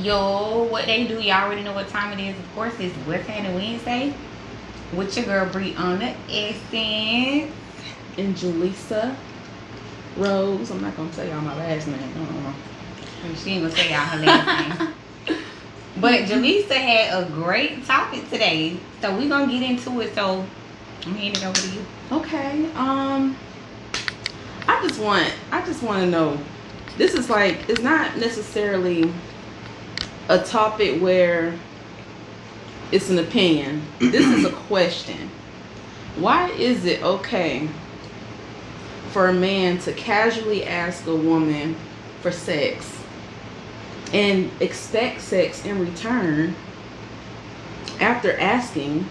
Yo, what they do, y'all already know what time it is. Of course, it's What's Happening Wednesday with your girl Bree on the Essence. And Julissa Rose. I'm not gonna tell y'all my last name. She ain't gonna say y'all her last name. But Julissa had a great topic today, so we're gonna get into it. So I'm handing it over to you. Okay. I just want to know. This is like, it's not necessarily a topic where it's an opinion. This is a question. Why is it okay for a man to casually ask a woman for sex and expect sex in return after asking,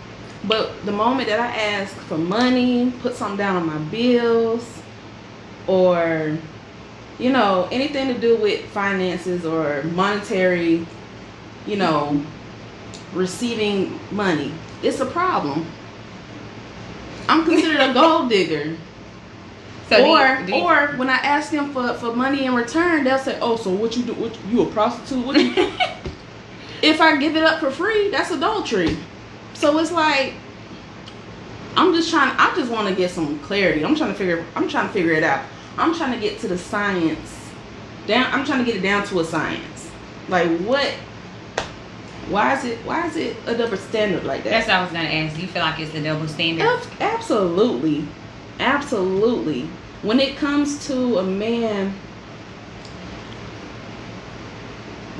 but the moment that I ask for money, put something down on my bills, or anything to do with finances or monetary, receiving money, it's a problem. I'm considered a gold digger. So or when I ask them for money in return, they'll say, "Oh, so what you do? What, you a prostitute?" What you If I give it up for free, that's adultery. So it's like, I just want to get some clarity. I'm trying to figure it out. I'm trying to get to the science. I'm trying to get it down to a science. Like, why is it a double standard like that? That's what I was gonna ask. Do you feel like it's a double standard? Absolutely. Absolutely. When it comes to a man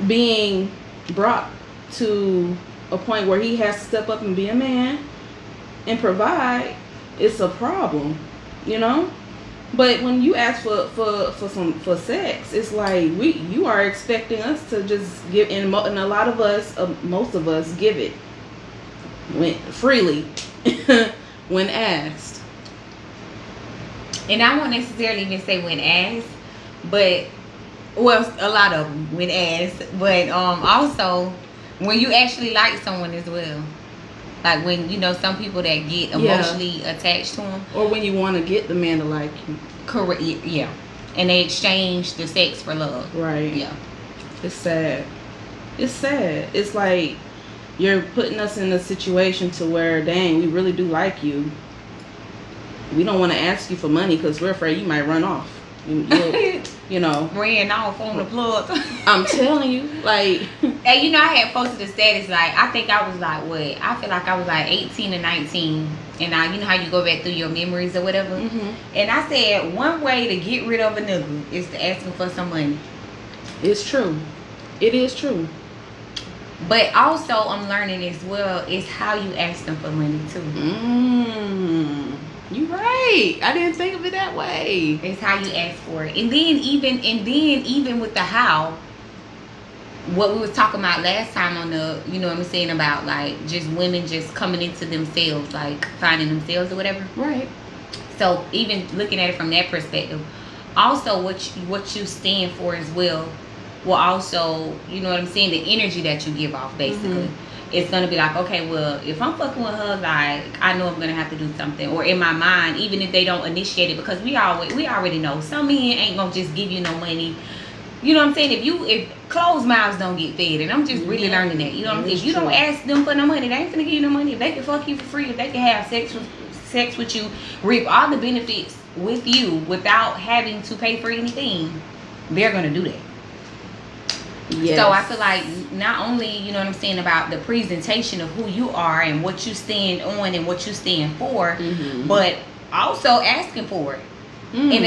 being brought to a point where he has to step up and be a man and provide, it's a problem, But when you ask for sex, it's like you are expecting us to just give, and a lot of us, most of us, give it freely when asked. And I won't necessarily even say when asked, but a lot of them when asked, but also when you actually like someone as well. Like when, some people that get emotionally attached to them. Or when you want to get the man to like you. Correct, yeah. And they exchange the sex for love. Right. Yeah. It's sad. It's like you're putting us in a situation to where, dang, we really do like you. We don't want to ask you for money because we're afraid you might run off. Ran off on the plug. I'm telling you, like. And I had posted a status, like, I think I was like, I feel like I was like 18 or 19. And now, how you go back through your memories or whatever. Mm-hmm. And I said, one way to get rid of a nigga is to ask him for some money. It's true. It is true. But also, I'm learning as well, is how you ask them for money, too. You right. I didn't think of it that way. It's how you ask for it. And then even with the how, what we was talking about last time on the, what I'm saying about like just women just coming into themselves, like finding themselves or whatever. Right. So even looking at it from that perspective, also what you stand for as well will also, what I'm saying, the energy that you give off basically. Mm-hmm. It's going to be like, okay, well, if I'm fucking with her, like, I know I'm going to have to do something. Or in my mind, even if they don't initiate it, because we already know some men ain't going to just give you no money. You know what I'm saying? If closed mouths don't get fed, and I'm just really learning that. You know what I'm saying? If you don't ask them for no money, they ain't going to give you no money. If they can fuck you for free, if they can have sex with you, reap all the benefits with you without having to pay for anything, they're going to do that. Yes. So I feel like not only, you know what I'm saying, about the presentation of who you are and what you stand on and what you stand for, mm-hmm. but also asking for it. Mm-hmm. And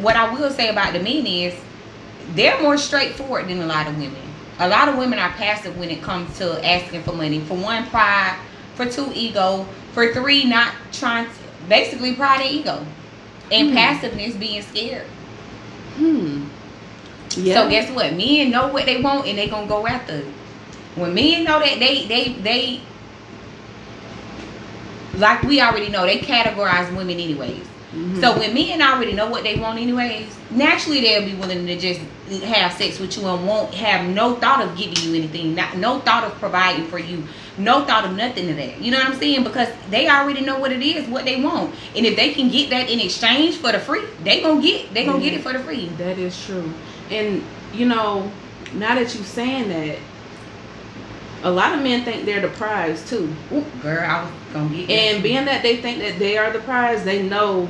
what I will say about the men is they're more straightforward than a lot of women. A lot of women are passive when it comes to asking for money. For one, pride. For two, ego. For three, not trying to, basically pride and ego. And passiveness, being scared. Yeah. So guess what? Men know what they want and they gonna go after it. When men know that they like we already know, they categorize women anyways. Mm-hmm. So when men already know what they want anyways, naturally they'll be willing to just have sex with you and won't have no thought of giving you anything, no thought of providing for you, no thought of nothing of that. You know what I'm saying? Because they already know what it is, what they want. And if they can get that in exchange for the free, they gonna get it for the free. That is true. And now that you saying that, a lot of men think they're the prize too. Ooh, girl, I was gonna get And being that they think that they are the prize, they know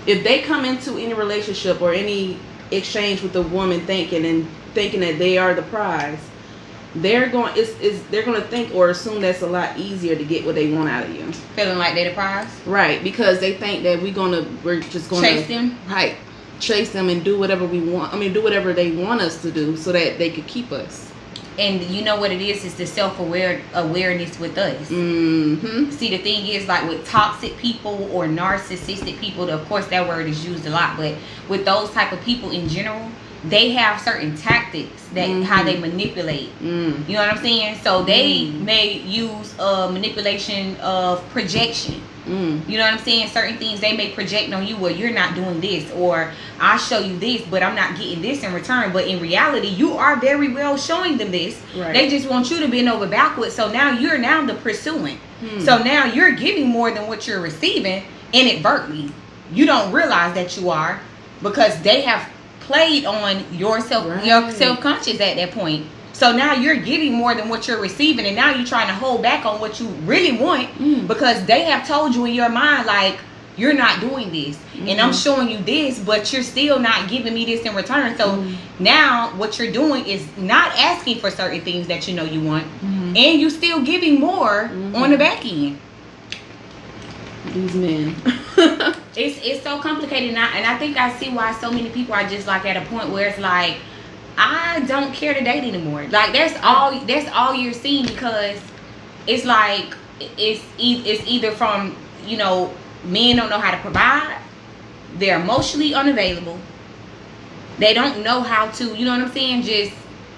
if they come into any relationship or any exchange with a woman thinking that they are the prize, they're going to think or assume that's a lot easier to get what they want out of you. feeling like they're the prize. Right, because they think that we're just gonna Chase them. Right. Chase them and do whatever we want. I mean, do whatever they want us to do so that they could keep us. And you know what it is? It's the self-awareness with us. Mm-hmm. See, the thing is, like with toxic people or narcissistic people, of course that word is used a lot, but with those type of people in general, they have certain tactics that how they manipulate. You know what I'm saying? So they may use manipulation of projection. You know what I'm saying? Certain things they may project on you, well, you're not doing this, or I show you this, but I'm not getting this in return. But in reality, you are very well showing them this. Right. They just want you to bend over backwards. So now you're now the pursuing. So now you're giving more than what you're receiving inadvertently. You don't realize that you are, because they have played on your self-conscious at that point. So now you're giving more than what you're receiving, and now you're trying to hold back on what you really want because they have told you in your mind, like, you're not doing this, and I'm showing you this, but you're still not giving me this in return. So now what you're doing is not asking for certain things that you know you want, and you still giving more on the back end. These men. It's so complicated now, and I think I see why so many people are just like at a point where it's like, I don't care to date anymore. Like that's all you're seeing, because it's like it's either from, you know, men don't know how to provide, they're emotionally unavailable, they don't know how to, you know what I'm saying, just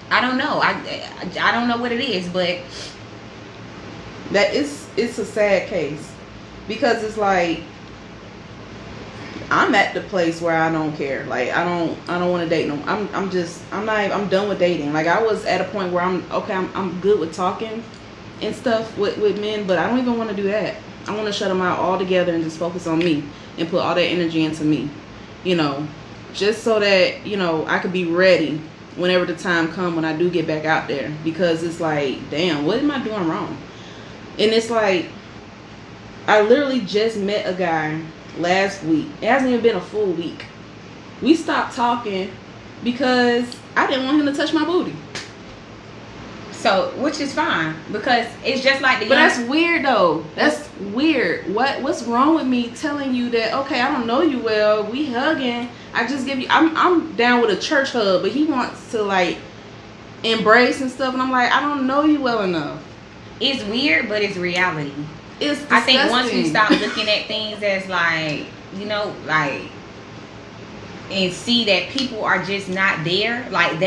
I don't know. I don't know what it is, but that it's a sad case, because it's like I'm at the place where I don't care. Like I don't want to date no. I'm done with dating. Like I was at a point where I'm good with talking and stuff with men, but I don't even want to do that. I want to shut them out altogether and just focus on me and put all that energy into me, you know, just so that, you know, I could be ready whenever the time comes when I do get back out there. Because it's like, damn, what am I doing wrong? And it's like, I literally just met a guy last week. It hasn't even been a full week. We stopped talking because I didn't want him to touch my booty. So, which is fine, because it's just like the. But that's weird though. That's weird. What's wrong with me telling you that? Okay, I don't know you well. We hugging. I just give you. I'm down with a church hug, but he wants to like embrace and stuff, and I'm like, I don't know you well enough. It's weird, but it's reality. It's disgusting. I think once you stop looking at things as like, you know, like, and see that people are just not there, like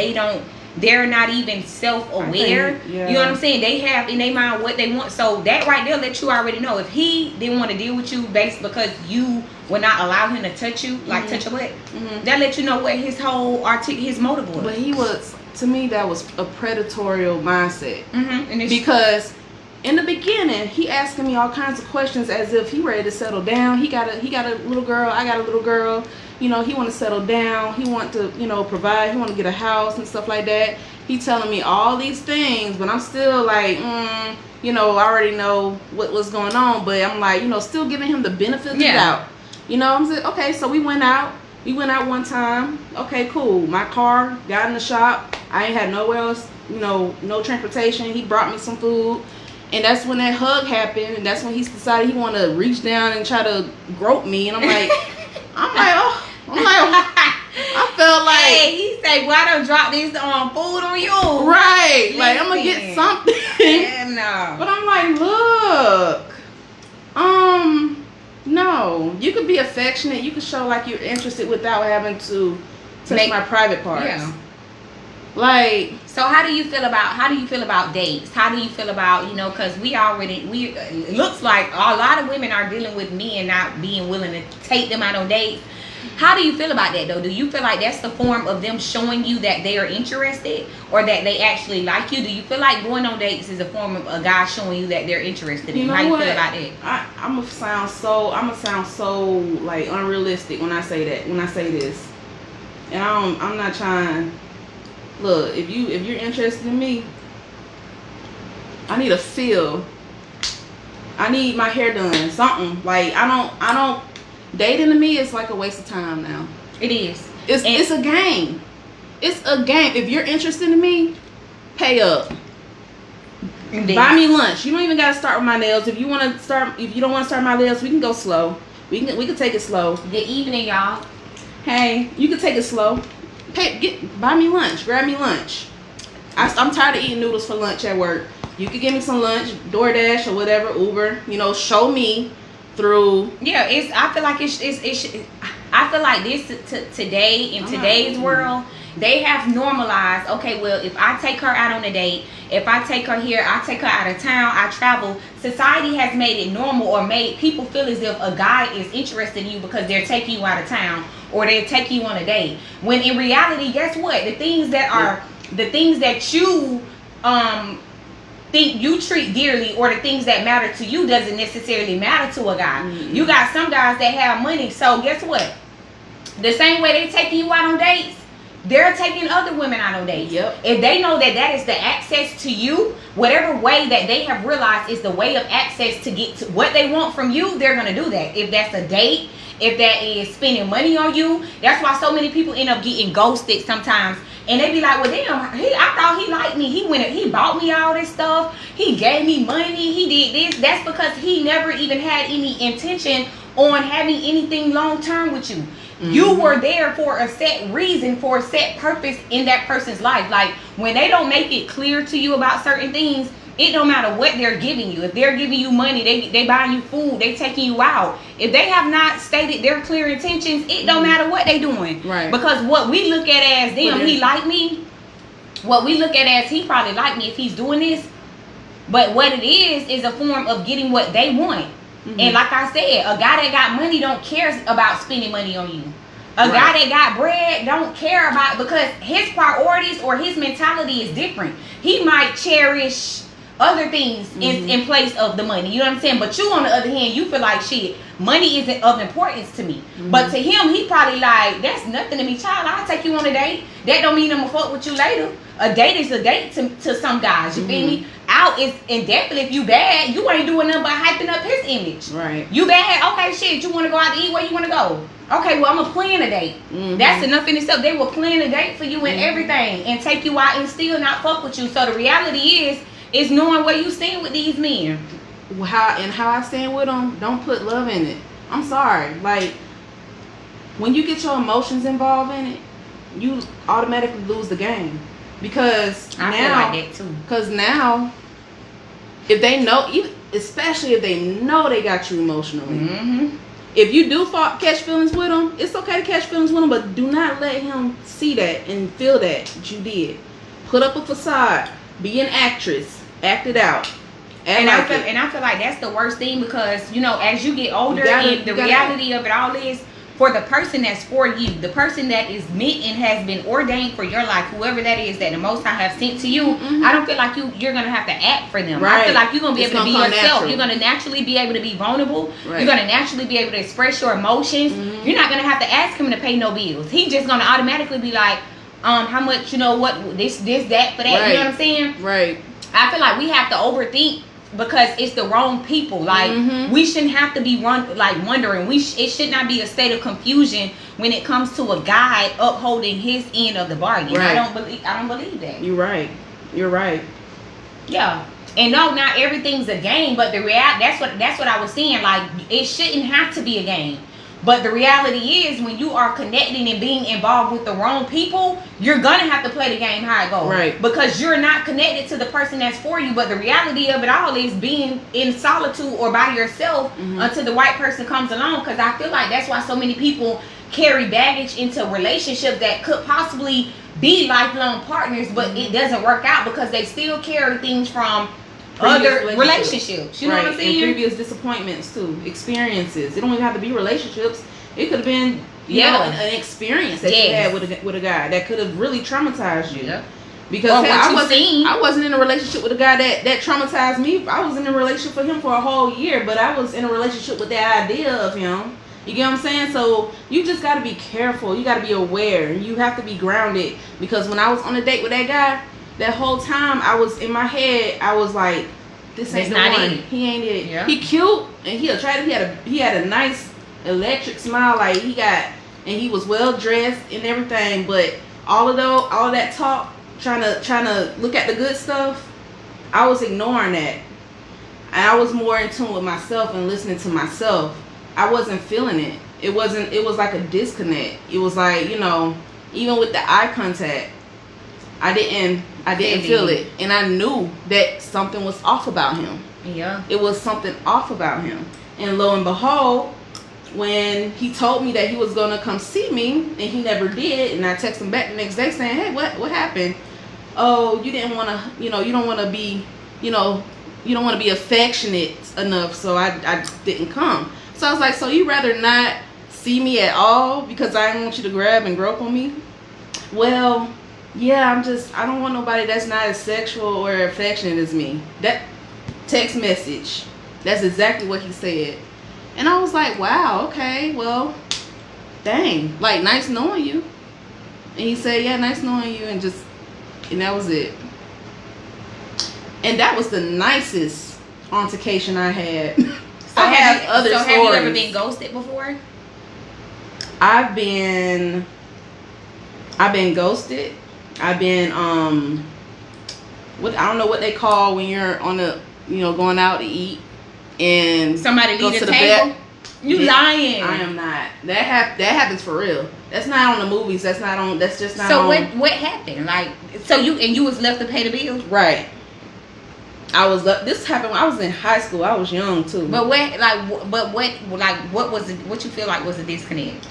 they're not even self-aware. You know what I'm saying? They have in their mind what they want. So that right there let you already know. If he didn't want to deal with you based because you would not allow him to touch you, like touch your butt, that let you know what his whole his motive was. But he was, to me, that was a predatory mindset. And because in the beginning, he asking me all kinds of questions as if he ready to settle down. He got a little girl. I got a little girl. You know, he want to settle down. He want to, you know, provide. He want to get a house and stuff like that. He telling me all these things, but I'm still like, you know, I already know what's going on. But I'm like, you know, still giving him the benefit of the doubt. You know, I'm saying, okay, so we went out. We went out one time. Okay, cool. My car got in the shop. I ain't had nowhere else, you know, no transportation. He brought me some food. And that's when that hug happened. And that's when he decided he want to reach down and try to grope me. And I'm like, I felt like, hey, he said, "Why don't drop this food on you?" Right, like I'm gonna get something. No. But I'm like, look, no, you could be affectionate. You could show like you're interested without having to touch my private parts. Yeah. Like, so how do you feel about dates? How do you feel about, you know, because it looks like a lot of women are dealing with men not being willing to take them out on dates. How do you feel about that though? Do you feel like that's the form of them showing you that they are interested or that they actually like you? Do you feel like going on dates is a form of a guy showing you that they're interested in you? How you feel about that? I'm gonna sound so like unrealistic when I say that. When I say this, and I'm not trying Look, if you're interested in me, I need a feel. I need my hair done. Something. Like I don't dating to me is like a waste of time now. It is. It's a game. It's a game. If you're interested in me, pay up. Buy me lunch. You don't even gotta start with my nails. If you don't want to start my nails, we can go slow. We can take it slow. Good evening, y'all. Hey, you can take it slow. Buy me lunch. Grab me lunch. I'm tired of eating noodles for lunch at work. You could give me some lunch, DoorDash or whatever, Uber. Show me through. Yeah, I feel like I feel like this today in today's world, they have normalized. Okay, well, if I take her out on a date, if I take her here, I take her out of town, I travel. Society has made it normal or made people feel as if a guy is interested in you because they're taking you out of town or they're taking you on a date. When in reality, guess what? The things that you think you treat dearly or the things that matter to you doesn't necessarily matter to a guy. Mm-hmm. You got some guys that have money, so guess what? The same way they're taking you out on dates, they're taking other women out on dates. Yep. If they know that is the access to you, whatever way that they have realized is the way of access to get to what they want from you, they're going to do that. If that's a date, if that is spending money on you, that's why so many people end up getting ghosted sometimes. And they be like, well, damn, I thought he liked me. He bought me all this stuff. He gave me money. He did this. That's because he never even had any intention on having anything long term with you. Mm-hmm. You were there for a set reason, for a set purpose in that person's life. Like, when they don't make it clear to you about certain things, it don't matter what they're giving you. If they're giving you money, they buying you food, they taking you out. If they have not stated their clear intentions, it don't matter what they doing. Right. Because what we look at as, damn, he like me. What we look at as, he probably like me if he's doing this. But what it is a form of getting what they want. Mm-hmm. And like I said, a guy that got money don't care about spending money on you. A guy that got bread don't care about, because his priorities or his mentality is different. He might cherish other things in place of the money. You know what I'm saying? But you, on the other hand, you feel like, shit, money isn't of importance to me. Mm-hmm. But to him, he probably like, that's nothing to me, child. I'll take you on a date. That don't mean I'm gonna fuck with you later. A date is a date to some guys. You feel me? Out is, and definitely if you bad, you ain't doing nothing but hyping up his image. Right. You bad? Okay, shit. You want to go out to eat? Where you want to go? Okay, well, I'm gonna plan a date. Mm-hmm. That's enough in itself. They will plan a date for you and everything, and take you out and still not fuck with you. So the reality is knowing where you stand with these men. How I stand with them, don't put love in it. I'm sorry. Like, when you get your emotions involved in it, you automatically lose the game. Because I feel like that too. Because now, if they know, especially if they know they got you emotionally, if you do catch feelings with them, it's okay to catch feelings with them, but do not let him see that and feel that you did. Put up a facade. Be an actress. Act it out. I feel like that's the worst thing, because as you get older, the reality of it all is, for the person that's for you, the person that is meant and has been ordained for your life, whoever that is that the Most High have sent to you, I don't feel like you're gonna have to act for them. Right. I feel like you're gonna be able to be yourself. Natural. You're gonna naturally be able to be vulnerable. Right. You're gonna naturally be able to express your emotions. You're not gonna have to ask him to pay no bills. He's just gonna automatically be like, how much, this, that, for that. Right. You know what I'm saying? Right. I feel like we have to overthink, because it's the wrong people. Like, we shouldn't have to be wondering. It should not be a state of confusion when it comes to a guy upholding his end of the bargain. Right. I don't believe that. You're right. Yeah. And no, not everything's a game, but that's what I was saying. Like, it shouldn't have to be a game. But the reality is, when you are connecting and being involved with the wrong people, you're going to have to play the game how it goes. Right. Because you're not connected to the person that's for you. But the reality of it all is being in solitude or by yourself until the right person comes along. Because I feel like that's why so many people carry baggage into relationships that could possibly be lifelong partners, but it doesn't work out because they still carry things from other relationships. You know what I'm saying? And previous disappointments too, experiences. It don't even have to be relationships. It could have been an experience that you had with a guy that could have really traumatized you. Yeah. Because I wasn't in a relationship with a guy that traumatized me. I was in a relationship with him for a whole year, but I was in a relationship with the idea of him, You get what I'm saying? So you just got to be careful. You got to be aware. You have to be grounded, because when I was on a date with that guy, that whole time I was in my head, I was like, this ain't the one. He ain't it. Yeah. He cute and he attractive. He had a nice electric smile. Like he was well dressed and everything. But all of that talk, trying to look at the good stuff, I was ignoring that. And I was more in tune with myself and listening to myself. I wasn't feeling it. It was like a disconnect. It was like, even with the eye contact, I didn't feel it. And I knew that something was off about him. Yeah. It was something off about him. And lo and behold, when he told me that he was going to come see me, and he never did, and I texted him back the next day saying, hey, what happened? Oh, you didn't want to, you don't want to be, you don't want to be affectionate enough, so I didn't come. So I was like, so you rather not see me at all because I didn't want you to grab and grope on me? Well, yeah, I don't want nobody that's not as sexual or affectionate as me. That text message, that's exactly what he said. And I was like, wow, okay, well, dang, like, nice knowing you. And he said, yeah, nice knowing you, and that was it. And that was the nicest altercation I had. So I have other stories. Have you ever been ghosted before? I've been ghosted. I've been I don't know what they call when you're on the going out to eat and somebody leave the table. You lying? I am not. That happens for real. That's not on the movies. That's just not. So what happened? Like, so you was left to pay the bill? Right. This happened when I was in high school. I was young too. But what you feel like was a disconnect?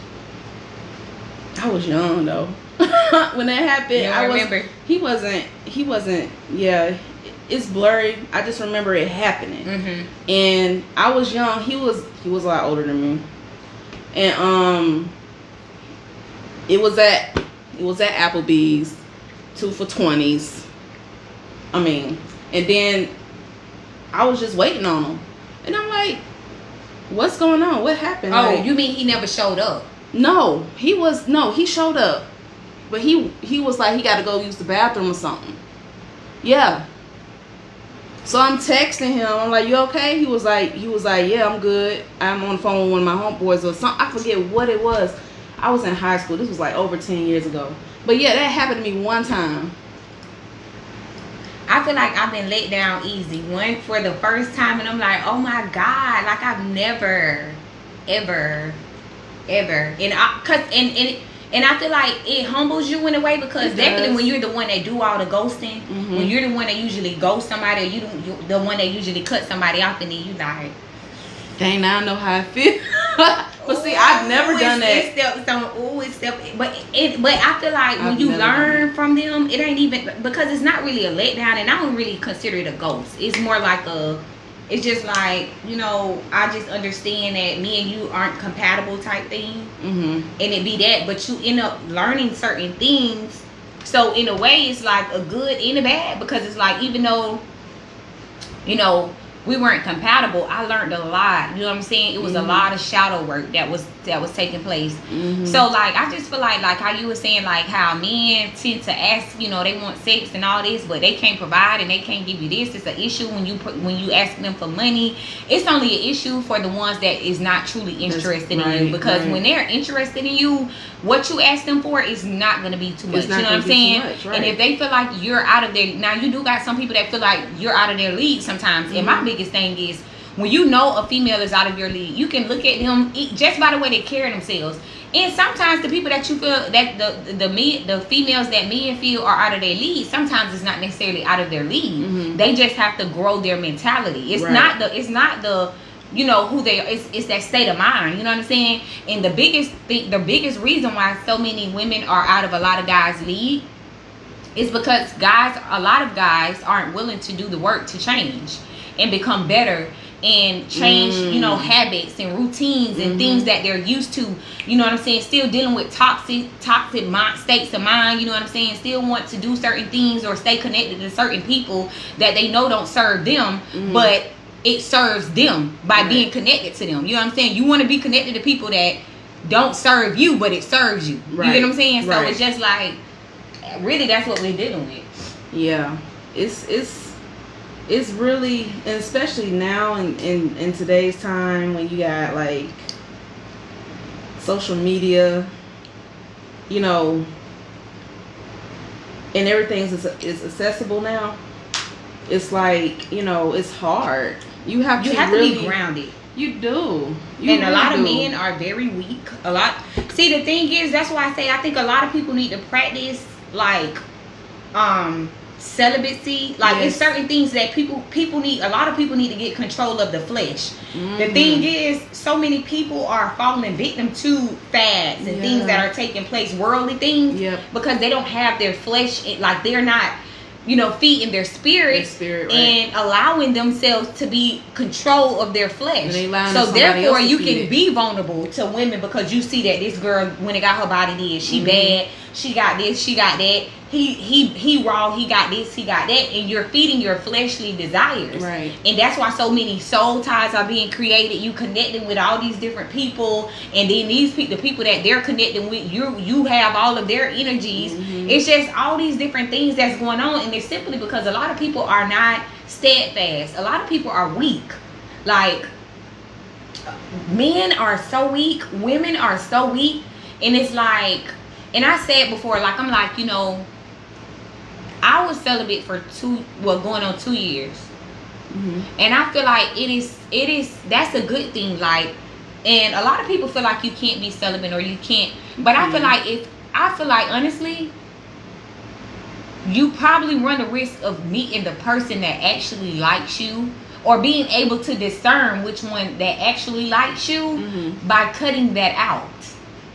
I was young though. When that happened, I remember. He wasn't. Yeah, it's blurry. I just remember it happening. Mm-hmm. And I was young. He was a lot older than me. And it was at Applebee's, 2 for $20s. And then I was just waiting on him. And I'm like, what's going on? What happened? Oh, like, you mean he never showed up? No, he showed up. But he was like, he got to go use the bathroom or something. Yeah. So I'm texting him. I'm like, you okay? He was like, yeah, I'm good. I'm on the phone with one of my homeboys or something. I forget what it was. I was in high school. This was like over 10 years ago. But yeah, that happened to me one time. I feel like I've been let down easy. One for the first time, and I'm like, oh my God, like I've never, ever. And I feel like it humbles you in a way, because definitely when you're the one that do all the ghosting, Mm-hmm. when you're the one that usually ghost somebody, or you're the one that usually cut somebody off, and then you like, dang, now I know how I feel. But see, I've never done that. But I feel like when you learn from them, it ain't even, because it's not really a letdown, and I don't really consider it a ghost. It's more like it's just like, I just understand that me and you aren't compatible type thing. Mm-hmm. And it be that, but you end up learning certain things. So in a way, it's like a good and a bad, because it's like, even though, we weren't compatible, I learned a lot. You know what I'm saying? It was a lot of shadow work that was taking place. Mm-hmm. So like, I just feel like how you were saying, like how men tend to ask, they want sex and all this, but they can't provide and they can't give you this. It's an issue when you ask them for money. It's only an issue for the ones that is not truly interested in you, because when they're interested in you, what you ask them for is not going to be too much. You know what I'm saying? Much, right. And if they feel like you're out of their, now you do got some people that feel like you're out of their league sometimes. And my biggest thing is, when you know a female is out of your league, you can look at them just by the way they carry themselves. And sometimes the people that you feel that the females that men feel are out of their league, sometimes it's not necessarily out of their league. Mm-hmm. They just have to grow their mentality. It's not the who they are. It's that state of mind. You know what I'm saying? And the biggest reason why so many women are out of a lot of guys' league is because a lot of guys aren't willing to do the work to change and become better and change, habits and routines and things that they're used to. You know what I'm saying? Still dealing with toxic states of mind. You know what I'm saying? Still want to do certain things or stay connected to certain people that they know don't serve them. But it serves them by Right. being connected to them. You know what I'm saying? You want to be connected to people that don't serve you, but it serves you. Right. You get what I'm saying? So Right. it's just like, really, that's what we're dealing with. Yeah, it's really, and especially now in today's time when you got like social media, you know, and everything is accessible now. It's like, you know, it's hard. You have to really be grounded. You do. And a lot of men are very weak. See, the thing is, that's why I say I think a lot of people need to practice like celibacy. Like, Yes. it's certain things that people need. A lot of people need to get control of the flesh. Mm-hmm. The thing is, so many people are falling victim to fads and things that are taking place, worldly things, Yep. because they don't have their flesh. Like, they're not, you know, feeding their spirit, right. and allowing themselves to be control of their flesh. So therefore, you can be vulnerable to women because you see that this girl, when it got her body did, she bad, she got this, she got that. He raw, he got this, he got that, and you're feeding your fleshly desires. Right. And that's why so many soul ties are being created. You connecting with all these different people, and then the people that they're connecting with, you have all of their energies. It's just all these different things that's going on, and it's simply because a lot of people are not steadfast. A lot of people are weak. Like, men are so weak, women are so weak, and it's like, and I said before, like, I'm like, you know, I was celibate for going on 2 years. And I feel like it is that's a good thing. Like, and a lot of people feel like you can't be celibate or you can't, but I feel like honestly, you probably run the risk of meeting the person that actually likes you, or being able to discern which one that actually likes you by cutting that out.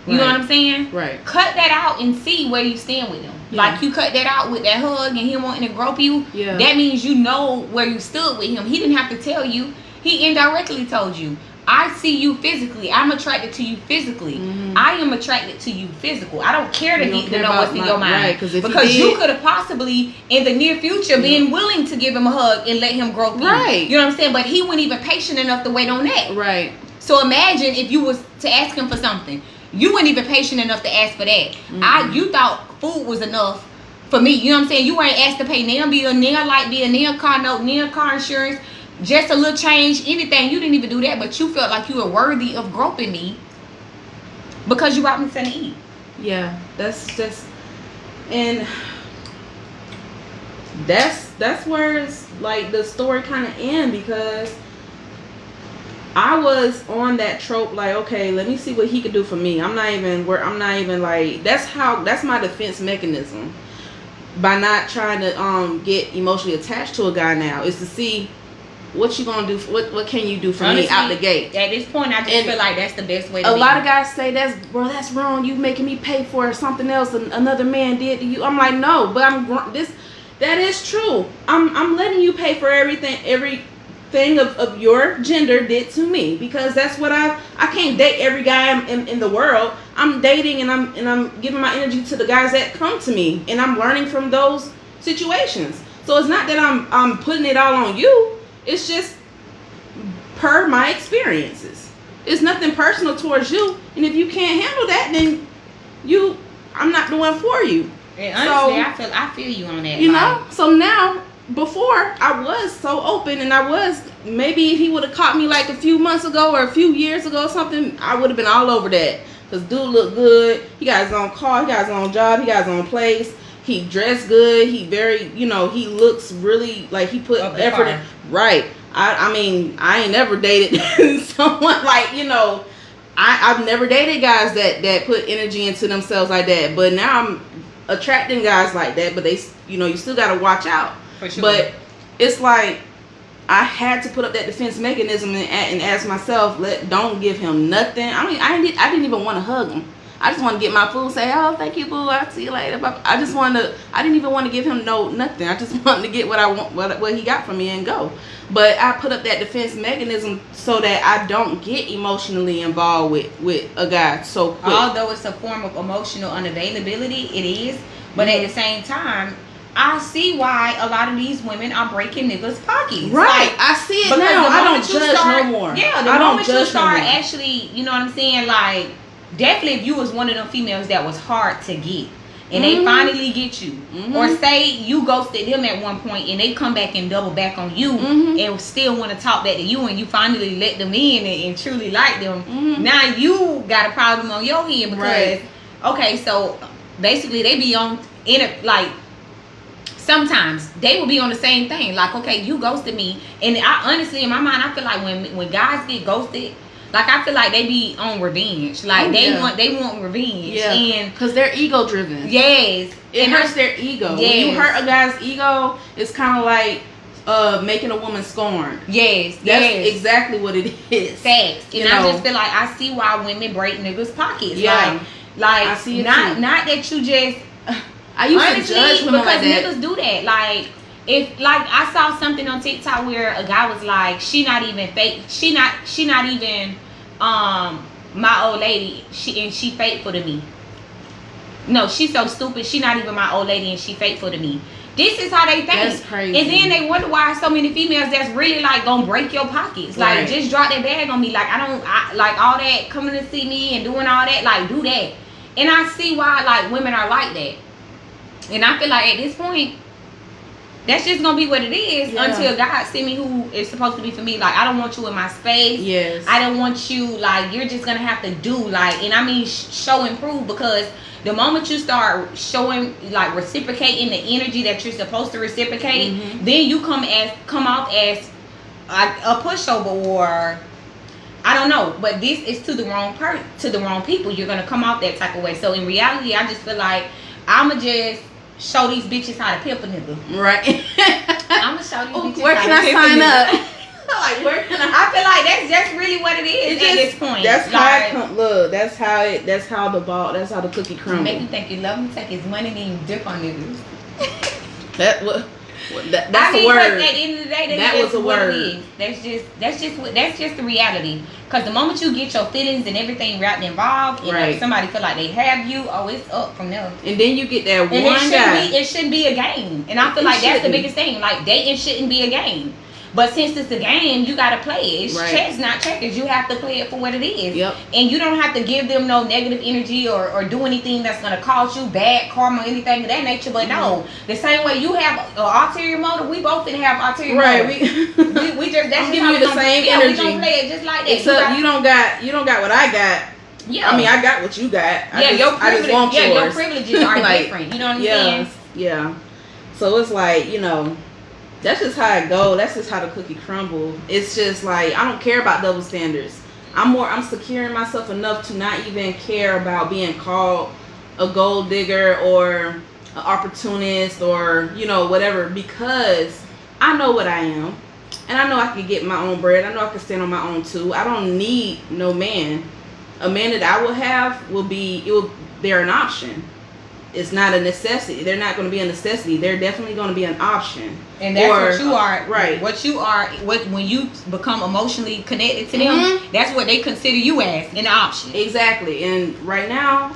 You know what I'm saying? Right. Cut that out and see where you stand with him. Yeah. Like, you cut that out with that hug and him wanting to grope you. Yeah. That means you know where you stood with him. He didn't have to tell you. He indirectly told you. I see you physically. I'm attracted to you physically. I am attracted to you physical. I don't care to know what's in your mind. Right, because you could have possibly in the near future been willing to give him a hug and let him grope you. Right. You know what I'm saying? But he wasn't even patient enough to wait on that. Right. So imagine if you was to ask him for something. You weren't even patient enough to ask for that. You thought food was enough for me. You know what I'm saying? You weren't asked to pay nail bill, nail light bill, nail car note, nail car insurance, just a little change, anything. You didn't even do that, but you felt like you were worthy of groping me because you brought me something to eat. Yeah, that's just, and that's where it's like the story kind of ends, because I was on that trope, like, okay, let me see what he could do for me. I'm not even like, that's my defense mechanism by not trying to get emotionally attached to a guy now, is to see what you gonna do, what can you do for me out the gate. At this point, I just feel like that's the best way to a be. lot of guys say that's wrong, you making me pay for something else another man did to you. I'm like, no, but that is true. I'm letting you pay for everything of your gender did to me, because that's what I can't date every guy in the world. I'm dating and I'm giving my energy to the guys that come to me, and I'm learning from those situations. So it's not that I'm putting it all on you. It's just per my experiences. It's nothing personal towards you, and if you can't handle that, then I'm not the one for you. And honestly, I feel you on that. You know, so now, before I was so open, and I was, maybe if he would have caught me like a few months ago or a few years ago or something, I would have been all over that. Because dude looked good. He got his own car. He got his own job. He got his own place. He dressed good. He very, he looks really like he put effort in. Right. I mean, I ain't never dated someone like, I've never dated guys that put energy into themselves like that. But now I'm attracting guys like that. But they, you still got to watch out. For sure. But it's like, I had to put up that defense mechanism and ask myself, don't give him nothing. I mean, I didn't even want to hug him. I just want to get my food, say, oh, thank you, boo, I'll see you later. I didn't even want to give him nothing. I just wanted to get what I want, what he got from me, and go. But I put up that defense mechanism so that I don't get emotionally involved with a guy so quick. Although it's a form of emotional unavailability, it is. But at the same time, I see why a lot of these women are breaking niggas' pockets. Right. Like, I see it because now. the I don't moment you judge start- no more. Yeah, the I don't moment you judge no start more. actually, you know what I'm saying? Like, definitely if you was one of them females that was hard to get, and they finally get you, or say you ghosted them at one point and they come back and double back on you and still want to talk back to you, and you finally let them in and truly like them, now you got a problem on your hand because okay, so basically they be on like sometimes they will be on the same thing, like, okay, you ghosted me, and I honestly, in my mind, I feel like when guys get ghosted, like, I feel like they be on revenge. Like, they want revenge. Yeah. And because they're ego driven. yes. It hurts their ego. Yes. When you hurt a guy's ego, it's kind of like making a woman scorned. Yes. That's exactly what it is. Facts. And You I know. just feel like I see why women break niggas' pockets. Yeah. Like I see it not too. not that you just I used honestly, to judge women because like that. niggas do that. Like, if, like, I saw something on TikTok where a guy was like, she not even fake, she not even my old lady, she faithful to me. No, she's so stupid, she not even my old lady and she faithful to me. This is how they think. That's crazy. And then they wonder why so many females that's really like gonna break your pockets. Like, Right. just drop that bag on me. Like, I like all that coming to see me and doing all that. Like, do that. And I see why like women are like that. And I feel like at this point, that's just gonna be what it is until God send me who is supposed to be for me. Like, I don't want you in my space. Yes. I don't want you, like, you're just gonna have to do, like, and I mean show and prove, because the moment you start showing, like, reciprocating the energy that you're supposed to reciprocate, then you come off as a pushover, or I don't know, but this is to the wrong people. You're gonna come off that type of way. So in reality, I just feel like I'ma just show these bitches how to pimp a nigga. Right. I'ma show these bitches Where how can to I pimp sign a nigga. up? Like, where can I feel like that's really what it is at this point. That's like, how look. That's how the cookie crumbles. make you think you love him, take his money, then you dip on niggas. That's I mean, a word. At the end of the day, That was a word. It is. That's just the reality. Because the moment you get your feelings and everything wrapped involved, and like somebody feel like they have you, oh, it's up from there. And then you get that and one guy. It shouldn't be a game. And I feel like that's the biggest thing. Like, dating shouldn't be a game. But since it's a game, you gotta play it. It's chess, not checkers. You have to play it for what it is. Yep. And you don't have to give them no negative energy or do anything that's gonna cause you bad karma or anything of that nature. But no, the same way you have an ulterior motive, we both didn't have ulterior motive. We just that's give you the same energy. We gonna play it just like that. Except you don't got what I got. Yeah. I mean, I got what you got. Your yours. privileges are like, different. You know what I'm saying? Yeah. So it's like, that's just how it go. That's just how the cookie crumble. It's just like, I don't care about double standards. I'm securing myself enough to not even care about being called a gold digger or an opportunist or whatever, because I know what I am, and I know I can get my own bread. I know I can stand on my own too. I don't need no man. A man that I will have they're an option. It's not a necessity. They're not going to be a necessity. They're definitely going to be an option. And that's what you are. Right. What you are, when you become emotionally connected to them, that's what they consider you as, an option. Exactly. And right now,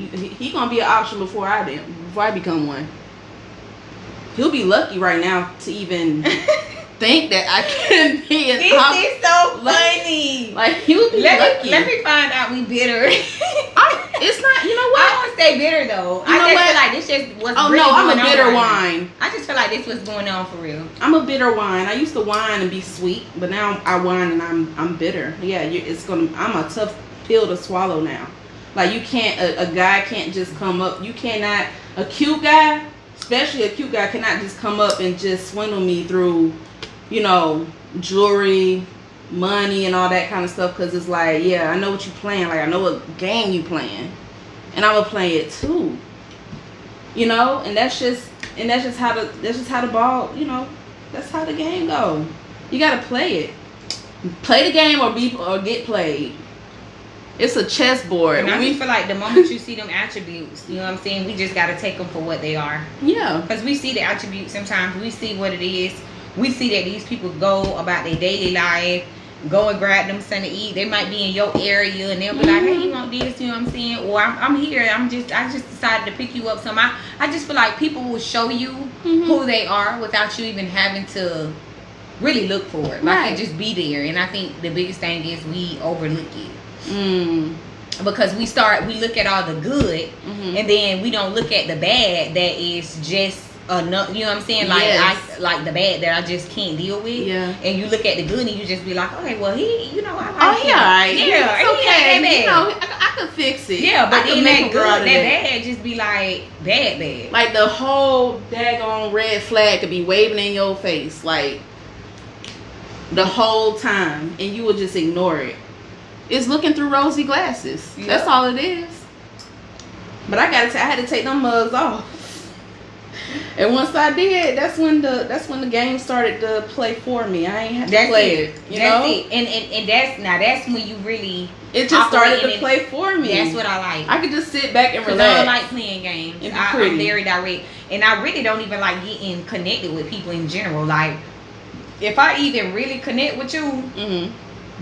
he going to be an option before I become one. He'll be lucky right now to even think that I can be an option. This is so funny. Like, he'll be lucky. Let me find out we bitter. It's not, you know what? I don't stay bitter though. I just feel like this just was really I'm going a on bitter right wine. now. I just feel like this was going on for real. I'm a bitter wine. I used to whine and be sweet, but now I whine and I'm bitter. Yeah, I'm a tough pill to swallow now. Like, you can't, a guy can't just come up. You cannot, a cute guy, especially a cute guy, cannot just come up and just swindle me through, jewelry, money, and all that kind of stuff. Because it's like, yeah, I know what you playing. Like, I know what game you playing, and I'm gonna play it too. And that's just how the ball. That's how the game go. You gotta play it. Play the game or get played. It's a chessboard. And I just feel like the moment you see them attributes, you know what I'm saying, we just gotta take them for what they are. Yeah. Because we see the attributes sometimes. We see what it is. We see that these people go about their daily life. go and grab them something to eat. They might be in your area and they'll be like, hey, you want this? You know what I'm saying? Or I'm here. I just decided to pick you up. So I just feel like people will show you who they are without you even having to really look for it. Like, it just be there. And I think the biggest thing is we overlook it. Because we look at all the good and then we don't look at the bad that is just enough, you know what I'm saying? Like, I like the bad that I just can't deal with. Yeah. And you look at the good and you just be like, okay, well, he, you know, I like him. Alright. Yeah, it's okay. He ain't that bad. You know, I could fix it. Yeah, but then that good, that bad just be like bad. Like the whole daggone red flag could be waving in your face, like the whole time, and you will just ignore it. It's looking through rosy glasses. Yep. That's all it is. But I had to take them mugs off. And once I did, that's when the game started to play for me. I ain't had to play it. That's it. And that's when you really it just started to play for me. That's what I like. I could just sit back and relax. I don't like playing games. I'm very direct, and I really don't even like getting connected with people in general. Like, if I even really connect with you,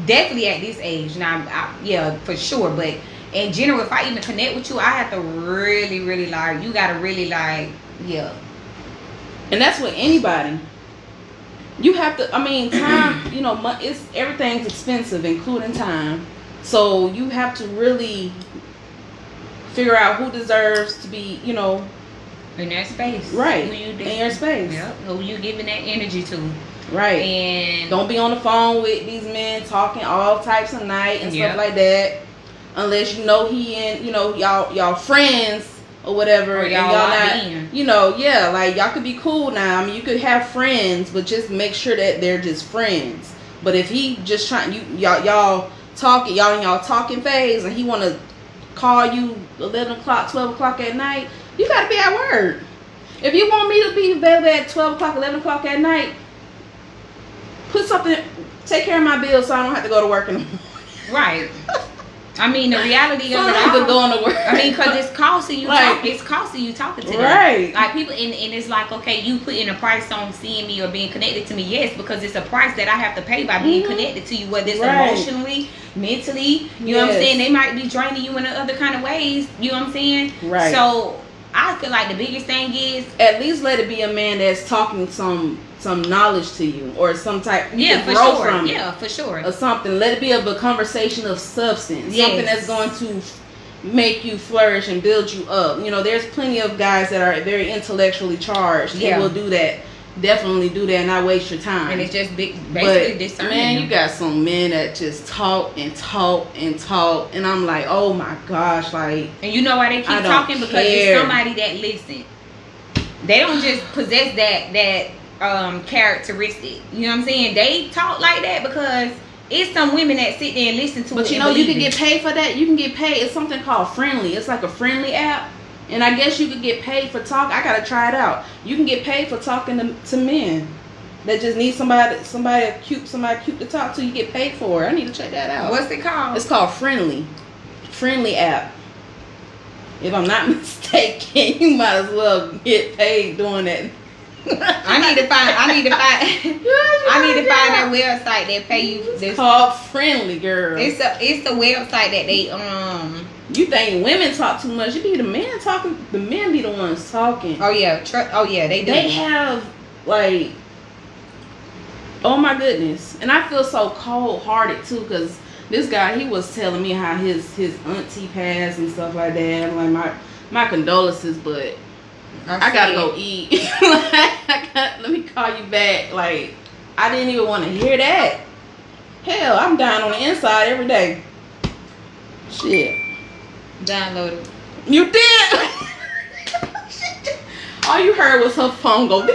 definitely at this age now, yeah, for sure. But in general, if I even connect with you, I have to really, really like. You gotta really like. Yeah. And that's with anybody. You have to, I mean, time, you know, everything's expensive, including time. So you have to really figure out who deserves to be, you know, in that space. Right. In your space. Yep. Who you giving that energy to. Right. And don't be on the phone with these men talking all types of night and stuff like that. Unless you know he and, you know, y'all friends or whatever, or y'all not, you know, yeah, like y'all could be cool now. I mean, you could have friends, but just make sure that they're just friends. But if he just trying, y'all talking, y'all in y'all talking phase, and he want to call you 11 o'clock, 12 o'clock at night, you got to be at work. If you want me to be available at 12 o'clock, 11 o'clock at night, take care of my bills so I don't have to go to work in the morning. Right. I mean, the reality of it all. Going to work. I mean, because it's costing you. It's costing you talking to them. Right. Like people, and it's like, okay, you putting a price on seeing me or being connected to me. Yes, because it's a price that I have to pay by being connected to you, whether it's emotionally, mentally. You know what I'm saying? They might be draining you in other kind of ways. You know what I'm saying? Right. So I feel like the biggest thing is at least let it be a man that's talking some knowledge to you or some type for sure. For sure. Or something. Let it be of a conversation of substance. Something that's going to make you flourish and build you up. You know, there's plenty of guys that are very intellectually charged and will do that. Definitely do that and not waste your time. And it's just basically discerning. Man, you got some men that just talk and talk and talk, and I'm like, oh my gosh, like. And you know why they keep talking? Because it's somebody that listen. They don't just possess that characteristic. You know what I'm saying? They talk like that because it's some women that sit there and listen to it. But you know, you can get paid for that. You can get paid. It's something called Friendly. It's like a Friendly app. And I guess you could get paid for talk. I gotta try it out. You can get paid for talking to men that just need somebody cute to talk to. You get paid for it. I need to check that out. What's it called? It's called Friendly app. If I'm not mistaken, you might as well get paid doing that. I need to find that website that pay you. It's called Friendly, girl. It's the website that they You think women talk too much? You be the men talking. The men be the ones talking. Oh yeah, they do. They have like, oh my goodness, and I feel so cold hearted too because this guy, he was telling me how his auntie passed and stuff like that. I'm like, my condolences, but I gotta go eat. Let me call you back. Like, I didn't even want to hear that. Hell, I'm dying on the inside every day. Shit. Download it. You did. All you heard was her phone go.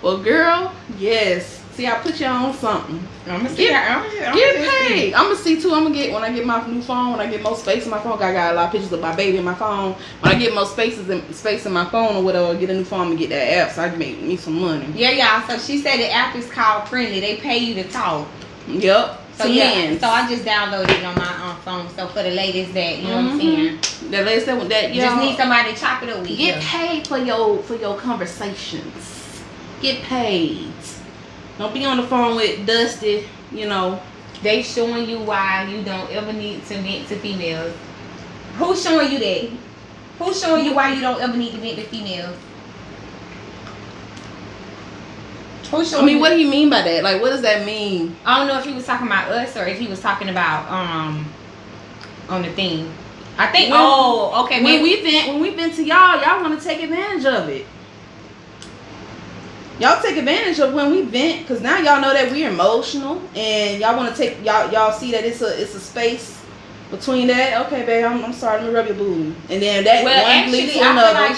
Well, girl, yes. See, I put you on something. I'm gonna see. Get paid. I'm gonna see too. When I get my new phone. When I get more space in my phone, I got a lot of pictures of my baby in my phone. When I get more space in my phone or whatever, get a new phone and get that app so I can make me some money. Yeah, y'all. So she said the app is called Friendly. They pay you to talk. Yep. So yeah. So I just downloaded it on my phone. So for the ladies that you know what I'm saying. The ladies that just need somebody to chop it up with. Get paid for your conversations. Get paid. Don't be on the phone with Dusty, They showing you why you don't ever need to vent to females. Who's showing you that? Who's showing you why you don't ever need to vent to females? Who's showing you? What do you mean by that? Like, what does that mean? I don't know if he was talking about us or if he was talking about on the thing. I think. Okay. When we vent to y'all want to take advantage of it. Y'all take advantage of when we vent, because now y'all know that we're emotional, and y'all want to take y'all see that it's a space between that. Okay, babe, I'm sorry, let me rub your booty, and then that one leads to another. I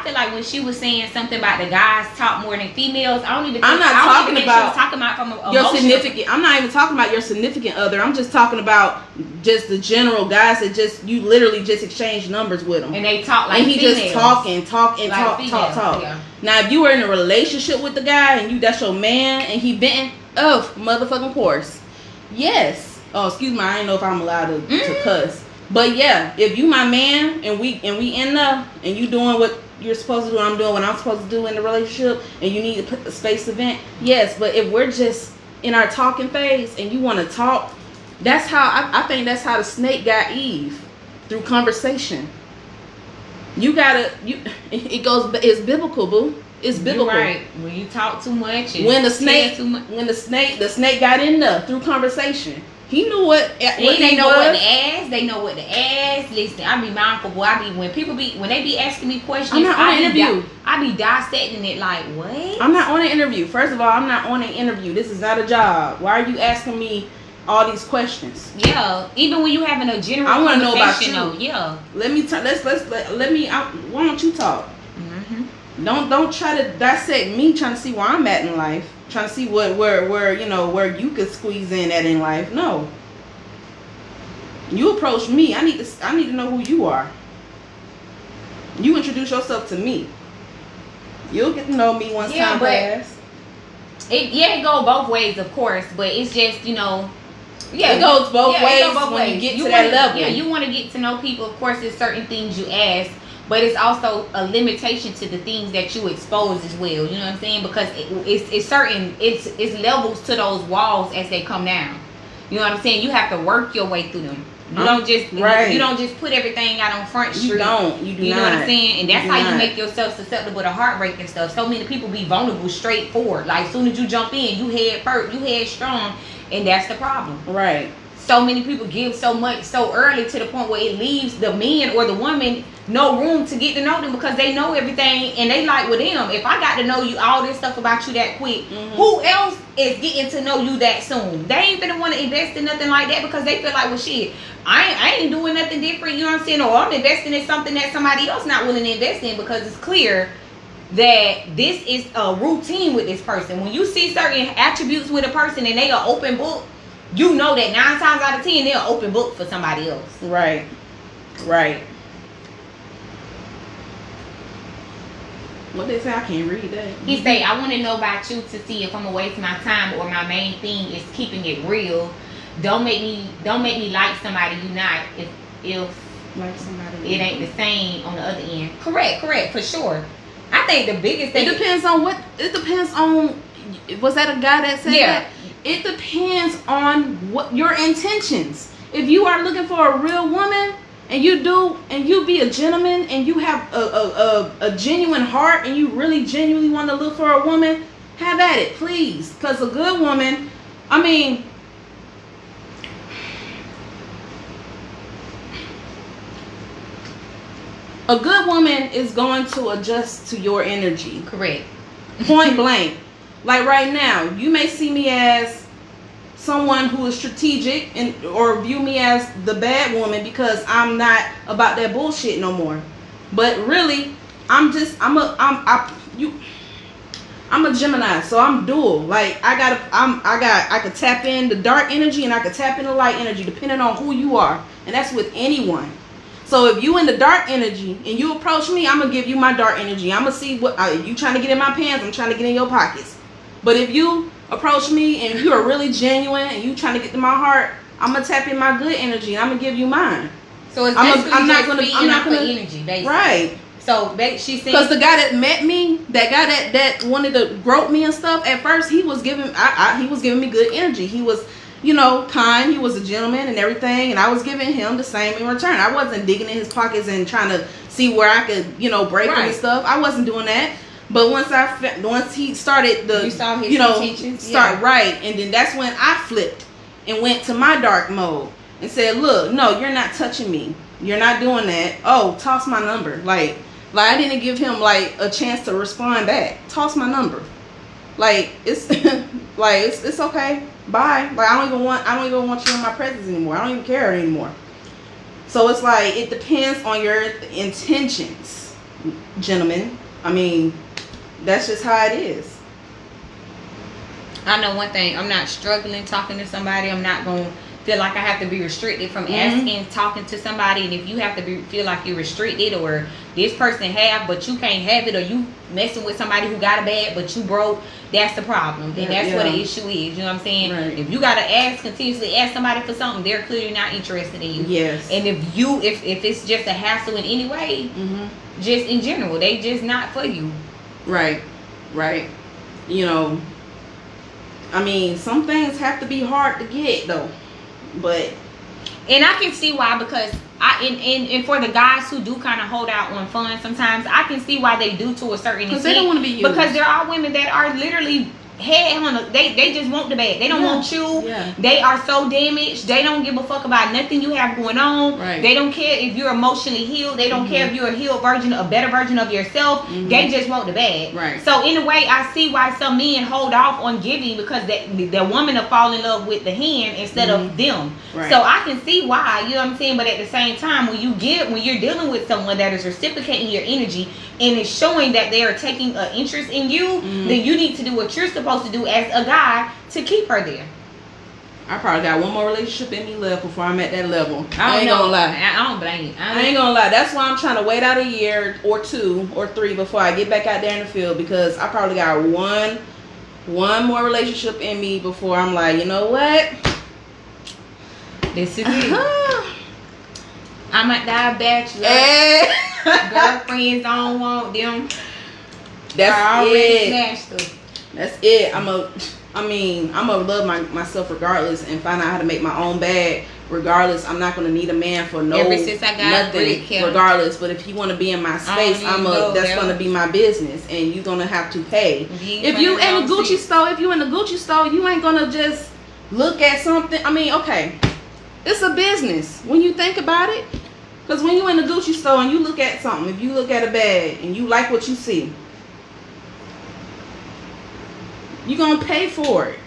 feel like when she was saying something about the guys talk more than females, I don't even. I'm not talking about. She was talking about from your significant. I'm not even talking about your significant other. I'm just talking about just the general guys that you literally just exchange numbers with them, and they talk like. And he females. just talk. Yeah. Now, if you were in a relationship with the guy and that's your man and he venting, motherfucking course, yes. Oh, excuse me, I didn't know if I'm allowed to cuss. But yeah, if you my man and we in there and you doing what you're supposed to do, I'm doing what I'm supposed to do in the relationship, and you need to put the space to vent, yes. But if we're just in our talking phase and you want to talk, that's how I think that's how the snake got Eve, through conversation. It's biblical, boo. It's biblical. You're right. When you talk too much, when the snake got in there through conversation. He knew what they know what to ask. They know what to ask. Listen, I be mindful, boy. When they be asking me questions, I be dissecting it like, what? I'm not on an interview. First of all, I'm not on an interview. This is not a job. Why are you asking me all these questions? Yeah, even when you having a general I want to know about you. Though, yeah. Let me. Why don't you talk? Mm-hmm. Don't try to dissect me. Trying to see where I'm at in life. Trying to see where you could squeeze in life. No. You approach me. I need to know who you are. You introduce yourself to me. You'll get to know me once time passes. It goes both ways, of course, but it's just it goes both ways when you get to that level. Yeah, you want to get to know people. Of course, there's certain things you ask. But it's also a limitation to the things that you expose as well. You know what I'm saying? Because it's levels to those walls as they come down. You know what I'm saying? You have to work your way through them. You don't just put everything out on Front Street. You do not. You know what I'm saying? And that's how you make yourself susceptible to heartbreak and stuff. So many people be vulnerable straightforward. Like as soon as you jump in, you head strong, and that's the problem. Right. So many people give so much so early to the point where it leaves the man or the woman no room to get to know them, because they know everything and they like with them. If I got to know you all this stuff about you that quick, who else is getting to know you that soon? They ain't gonna want to invest in nothing like that, because they feel like, well, shit, I ain't doing nothing different. You know what I'm saying? Or I'm investing in something that somebody else not willing to invest in, because it's clear that this is a routine with this person. When you see certain attributes with a person and they are open book, you know that 9 times out of 10 they're an open book for somebody else. Right. What they say? I can't read that. He say, I want to know about you to see if I'm gonna waste my time, or my main thing is keeping it real. Don't make me like somebody you not if like somebody it ain't the same on the other end. Correct, for sure. I think the biggest thing. It depends on. Was that a guy that said that? It depends on what your intentions. If you are looking for a real woman, and you be a gentleman, and you have a genuine heart, and you really genuinely want to look for a woman, have at it, please. Because a good woman, a good woman is going to adjust to your energy. Correct. Point blank. Like right now, you may see me as someone who is strategic or view me as the bad woman because I'm not about that bullshit no more. But really, I'm a Gemini, so I'm dual. Like I could tap in the dark energy and I could tap in the light energy depending on who you are, and that's with anyone. So if you in the dark energy and you approach me, I'm gonna give you my dark energy. I'm gonna see what you trying to get in my pants. I'm trying to get in your pockets. But if you approach me and you are really genuine and you trying to get to my heart, I'm gonna tap in my good energy and I'm gonna give you mine. So it's I'm not gonna energy, basically. Right. So she said, because the guy that met me, that guy that wanted to grope me and stuff, at first he was giving me good energy. He was, kind. He was a gentleman and everything, and I was giving him the same in return. I wasn't digging in his pockets and trying to see where I could, break him and stuff. I wasn't doing that. But once he started you saw his intentions, right, and then that's when I flipped and went to my dark mode and said, "Look, no, you're not touching me. You're not doing that. Oh, toss my number." Like I didn't give him like a chance to respond back. Toss my number. Like it's it's okay. Bye. Like I don't even want you in my presence anymore. I don't even care anymore. So it's like it depends on your intentions, gentlemen. I mean, that's just how it is. I know one thing. I'm not struggling talking to somebody. I'm not going to feel like I have to be restricted from asking, talking to somebody. And if you have to feel like you're restricted, or this person have but you can't have it, or you messing with somebody who got a bag but you broke, that's the problem. Then that's what the issue is. You know what I'm saying? Right. If you got to continuously ask somebody for something, they're clearly not interested in you. Yes. And if it's just a hassle in any way, just in general, they just not for you. Right. I mean, some things have to be hard to get though, and I can see why, because and for the guys who do kind of hold out on fun sometimes, I can see why they do to a certain extent, because they don't want to be used. Because there are women that are literally head on they just want the bag. They don't want you. They are so damaged. They don't give a fuck about nothing you have going on. Right. They don't care if you're emotionally healed. They don't care if you're a better version of yourself. They just want the bag. Right. So in a way, I see why some men hold off on giving, because the woman will fall in love with the hand instead of them. Right. So I can see why, you know what I'm saying. But at the same time, when you're dealing with someone that is reciprocating your energy and is showing that they are taking an interest in you, then you need to do what you're supposed to do as a guy to keep her there. I probably got one more relationship in me left before I'm at that level. I ain't gonna lie. I don't blame you. I ain't gonna lie. That's why I'm trying to wait out a year or 2 or 3 before I get back out there in the field, because I probably got one more relationship in me before I'm like, you know what? This is it. I'm at that bachelor. Girlfriends don't want them. That's I already it. smashed them. That's it. I'm gonna love myself regardless, and find out how to make my own bag regardless. I'm not gonna need a man for Ever since I got nothing regardless. But if you want to be in my space, that's gonna be my business, and you're gonna have to pay. If you in the Gucci store, you ain't gonna just look at something. I mean, okay, it's a business when you think about it. Because when you in the Gucci store and you look at something, if you look at a bag and you like what you see, you gonna pay for it.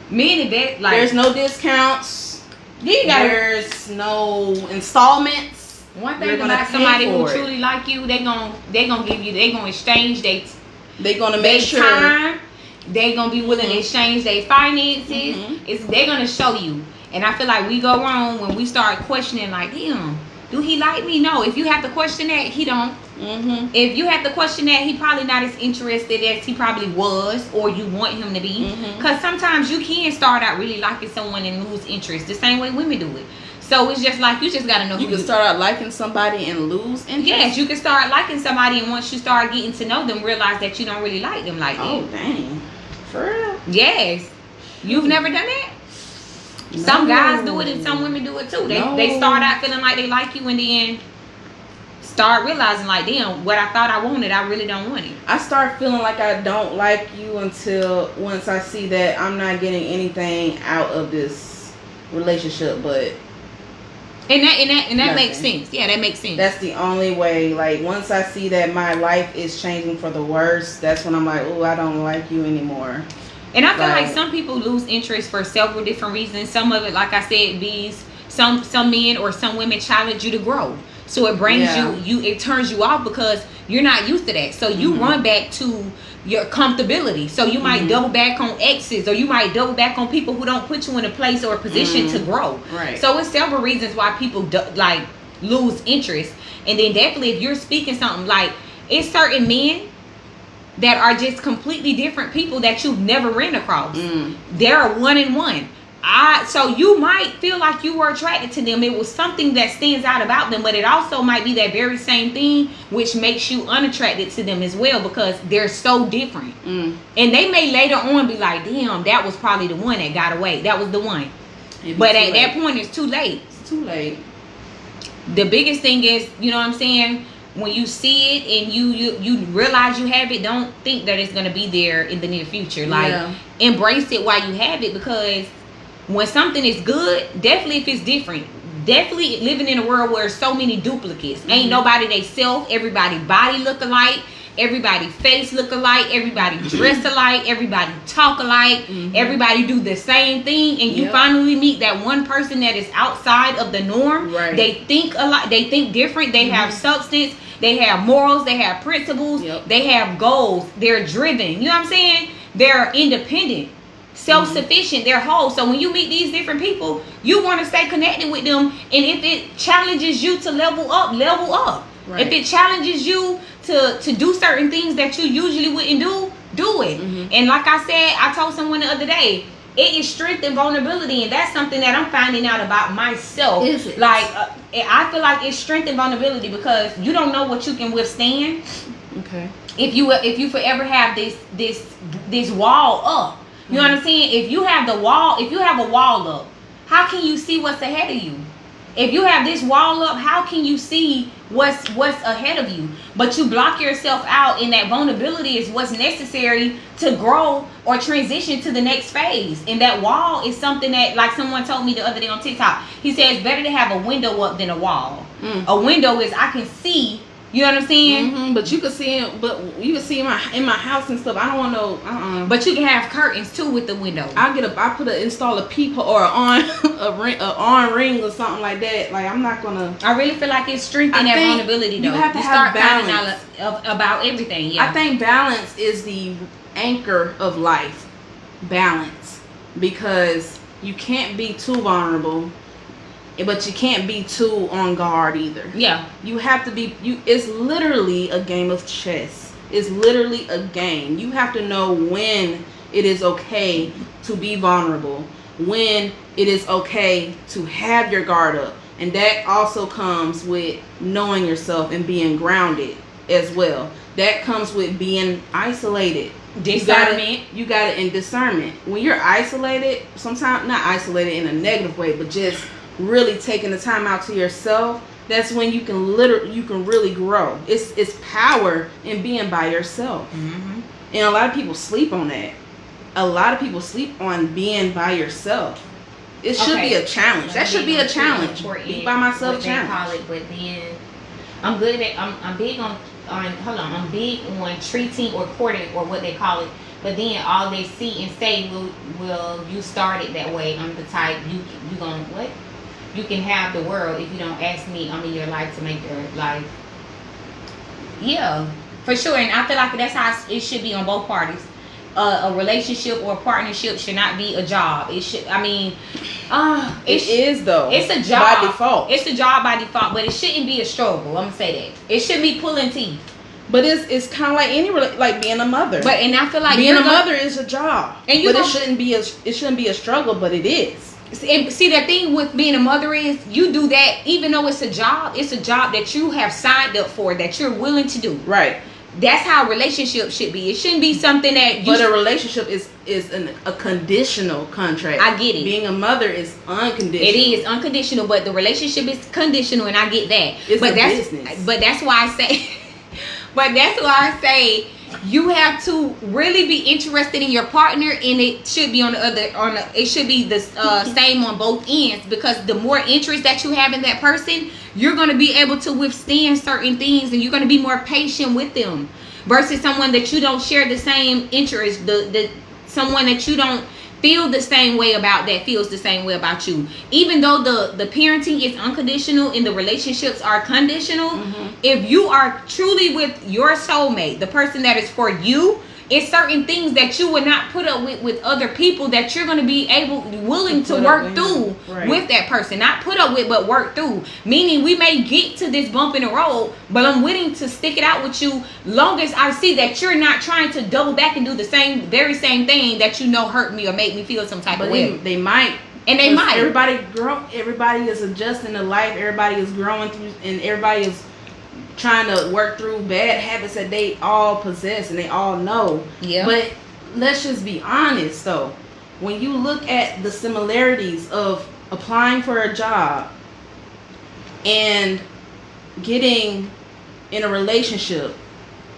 Meaning that, like, there's no discounts. There's no installments. One thing about somebody who truly like you, they gonna exchange dates. They gonna make sure time. They gonna be willing to exchange their finances. They're gonna show you. And I feel like we go wrong when we start questioning, like, damn, do he like me? No. If you have to question that, he don't. If you have to question that, he probably not as interested as he probably was, or you want him to be. Because sometimes you can start out really liking someone and lose interest, the same way women do it. So it's just like, you just got to know. You can start out liking somebody and lose interest. Yes, you can start liking somebody, and once you start getting to know them, realize that you don't really like them like that. Oh, dang. For real? Yes. You've never done that? No. Some guys do it and some women do it too. They start out feeling like they like you, and then start realizing, like, damn, what I thought I wanted, I really don't want it. I start feeling like I don't like you until once I see that I'm not getting anything out of this relationship, but and that makes sense. Yeah, that makes sense. That's the only way. Like, once I see that my life is changing for the worse, that's when I'm like, oh, I don't like you anymore. And I feel like some people lose interest for several different reasons. Some of it, like I said, some men or some women challenge you to grow. So it brings it turns you off because you're not used to that. So you run back to your comfortability. So you might double back on exes, or you might double back on people who don't put you in a place or a position to grow. Right. So it's several reasons why people lose interest. And then definitely, if you're speaking something, like, it's certain men that are just completely different people that you've never ran across. They're a one-in-one. So you might feel like you were attracted to them. It was something that stands out about them, but it also might be that very same thing which makes you unattracted to them as well, because they're so different. And they may later on be like, damn, that was probably the one that got away. That was the one. But at that point, it's too late. It's too late. The biggest thing is, you know what I'm saying, when you see it and you realize you have it, don't think that it's going to be there in the near future. Like, embrace it while you have it, because when something is good, definitely if it's different, definitely living in a world where so many duplicates. Ain't nobody they self. Everybody body look alike. Everybody face look alike. Everybody dress alike. Everybody talk alike. Everybody do the same thing. And you finally meet that one person that is outside of the norm. Right. They think a lot. They think different. They have substance. They have morals. They have principles. They have goals. They're driven. You know what I'm saying? They're independent. Self-sufficient, they're whole. So when you meet these different people, you want to stay connected with them. And if it challenges you to level up, level up. Right. If it challenges you to do certain things that you usually wouldn't do it. And like I said, I told someone the other day, it is strength and vulnerability, and that's something that I'm finding out about myself. Is it? Like I feel like it's strength and vulnerability, because you don't know what you can withstand. Okay. If you forever have this wall up. You know what I'm saying? If you have a wall up, how can you see what's ahead of you? If you have this wall up, how can you see what's ahead of you? But you block yourself out, and that vulnerability is what's necessary to grow or transition to the next phase. And that wall is something that, like someone told me the other day on TikTok, he said it's better to have a window up than a wall. A window is I can see. You know what I'm saying? But you can see it. But you can see in my house and stuff. I don't want no. But you can have curtains too with the window. I install a peephole or an on ring or something like that. Like, I'm not gonna. I really feel like it's strengthening that vulnerability though. You have to have balance about everything. Yeah. I think balance is the anchor of life. Balance, because you can't be too vulnerable, but you can't be too on guard either. Yeah. You have to be, it's literally a game of chess. It's literally a game. You have to know when it is okay to be vulnerable, when it is okay to have your guard up. And that also comes with knowing yourself and being grounded as well. That comes with being isolated. Discernment. You got it in discernment. When you're isolated, sometimes not isolated in a negative way, but just really taking the time out to yourself, that's when you can really grow. It's power in being by yourself. And a lot of people sleep on that. A lot of people sleep on being by yourself. It should be a challenge. That should be a challenge. Be by myself challenge. Call it, but then I'm big on I'm big on treating or courting, or what they call it. But then all they see and say will you started that way. I'm the type you gonna what? You can have the world if you don't ask me. I'm in your life to make your life. Yeah, for sure. And I feel like that's how it should be on both parties. A relationship or a partnership should not be a job. It should. I mean, it is though. It's a job by default. It's a job by default, but it shouldn't be a struggle. I'm gonna say that it shouldn't be pulling teeth. But it's kind of like like being a mother. But and I feel like being a mother is a job. And it shouldn't be a struggle, but it is. See, the thing with being a mother is you do that even though it's a job that you have signed up for, that you're willing to do. Right. That's how a relationship should be. It shouldn't be something that you. But a relationship is a conditional contract. I get it. Being a mother is unconditional. It is unconditional, but the relationship is conditional, and I get that. It's a business. But that's why I say. But that's why I say you have to really be interested in your partner, and it should be it should be the same on both ends, because the more interest that you have in that person, you're going to be able to withstand certain things, and you're going to be more patient with them versus someone that you don't share the same interest, someone that you don't feel the same way about that feels the same way about you. Even though the parenting is unconditional and the relationships are conditional, if you are truly with your soulmate, the person that is for you, it's certain things that you would not put up with other people that you're going to be willing to work through with that person. Not put up with, but work through. Meaning we may get to this bump in the road, but I'm willing to stick it out with you long as I see that you're not trying to double back and do the very same thing that you know hurt me or make me feel some type of way. They might And they might. Everybody is adjusting to life. Everybody is growing through, and everybody is trying to work through bad habits that they all possess and they all know. Yeah. But let's just be honest, though. When you look at the similarities of applying for a job and getting in a relationship,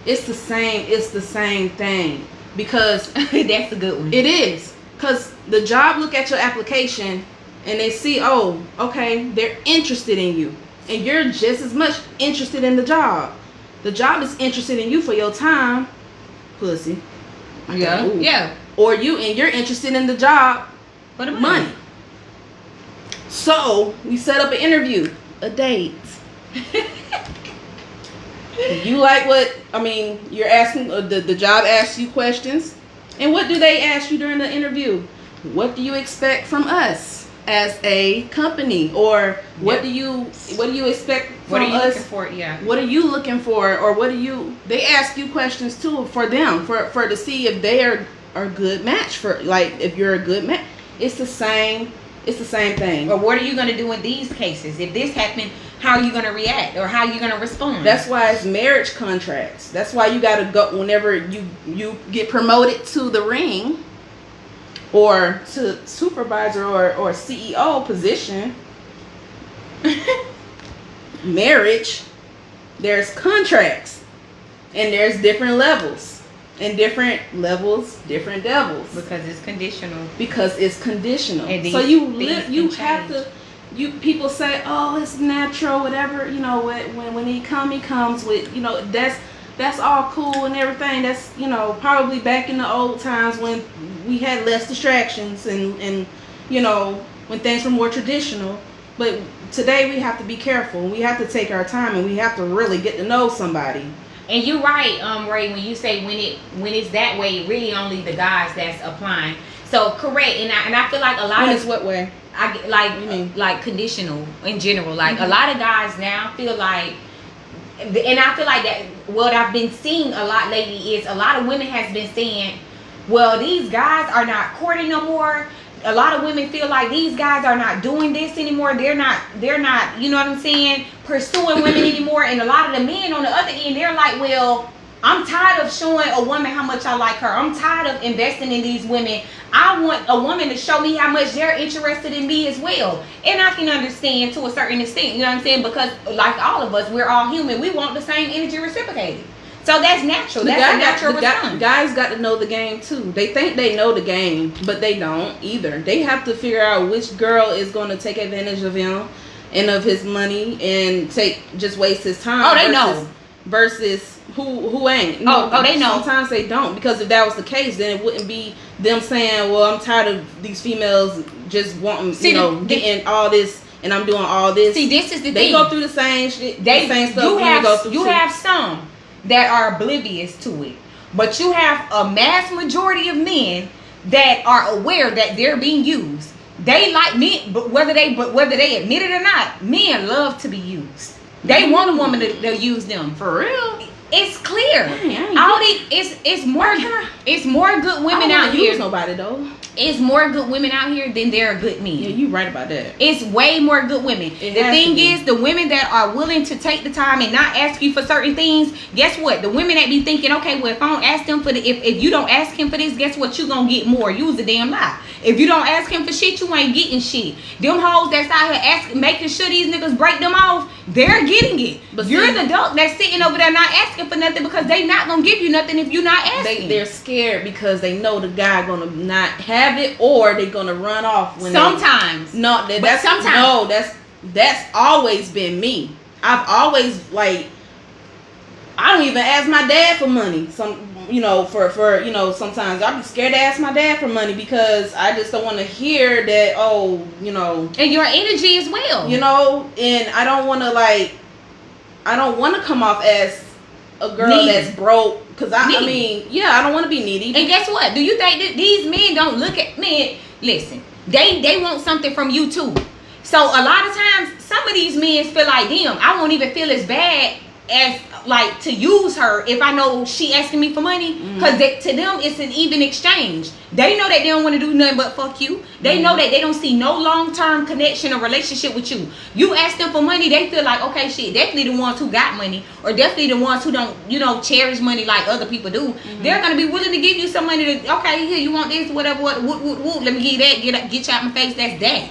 it's the same thing. Because that's a good one. It is. Because the job look at your application and they see, oh, okay, they're interested in you. And you're just as much interested in the job. The job is interested in you for your time, pussy. Yeah. Ooh. Yeah. Or you're interested in the job for the money. So we set up an interview, a date. You like what, I mean, you're asking, the job asks you questions. And what do they ask you during the interview? What do you expect from us as a company? Or what do you expect from us? What are you looking for? Yeah. What are you looking for? Or they ask you questions too for them, for to see if they are a good match for, like, if you're a good match. It's the same thing. But what are you going to do in these cases? If this happened, how are you going to react, or how are you going to respond? That's why it's marriage contracts. That's why you got to go whenever you get promoted to the ring or to supervisor or CEO position. Marriage, there's contracts, and there's different levels. And different levels, different devils. Because it's conditional. And so you have to. People say, oh, it's natural, whatever. You know, when he comes with, you know, that's all cool and everything. That's, you know, probably back in the old times when we had less distractions and you know, when things were more traditional. But today we have to be careful. We have to take our time, and we have to really get to know somebody. And you're right, Ray, when you say when it's that way, really only the guys that's applying. So correct, and I feel like a lot when of it's what way? I like conditional in general. Like a lot of guys now feel like, and I feel like that what I've been seeing a lot lately is a lot of women has been saying, well, these guys are not courting no more. A lot of women feel like these guys are not doing this anymore. They're not, you know what I'm saying, pursuing women anymore. And a lot of the men on the other end, they're like, well, I'm tired of showing a woman how much I like her. I'm tired of investing in these women. I want a woman to show me how much they're interested in me as well. And I can understand to a certain extent, you know what I'm saying? Because like all of us, we're all human. We want the same energy reciprocated. So that's natural. That's a natural response. Guys got to know the game too. They think they know the game, but they don't either. They have to figure out which girl is going to take advantage of him and of his money and just waste his time. Oh, they know. Versus who ain't. Oh, they know. Sometimes they don't, because if that was the case, then it wouldn't be them saying, well, I'm tired of these females just wanting, getting all this, and I'm doing all this. See, this is the thing. They go through the same shit. The same stuff. You have some that are oblivious to it, but you have a mass majority of men that are aware that they're being used. They like men, but whether they admit it or not, men love to be used. They want a woman to use them. For real. It's clear. Dang, it's more good women out here. Use nobody though. It's more good women out here than there are good men. Yeah, you right about that. It's way more good women. The thing is, the women that are willing to take the time and not ask you for certain things, guess what? The women that be thinking, okay, well, if I don't ask them for if you don't ask him for this, guess what? You gonna get more. Use a damn lie. If you don't ask him for shit, you ain't getting shit. Them hoes that's out here making sure these niggas break them off, they're getting it. But you're the adult that's sitting over there not asking for nothing, because they not gonna give you nothing if you not asking. They're scared because they know the guy gonna not have it, or they gonna run off when sometimes. That's always been me. I've always, like, I don't even ask my dad for money. Sometimes I'll be scared to ask my dad for money because I just don't want to hear that, and your energy as well. And I don't want to come off as a girl needy. That's broke, because I don't want to be needy. And guess what? Do you think that these men don't look at men? Listen, they want something from you too. So a lot of times, some of these men feel like, damn, I won't even feel as bad as like to use her if I know she asking me for money, because to them it's an even exchange. They know that they don't want to do nothing but fuck you. They know that they don't see no long-term connection or relationship with you. You ask them for money, they feel like, okay, shit, definitely the ones who got money, or definitely the ones who don't, you know, cherish money like other people do. They're gonna be willing to give you some money to, okay, here, you want this, whatever, what, let me give you that, get you out my face, that's that.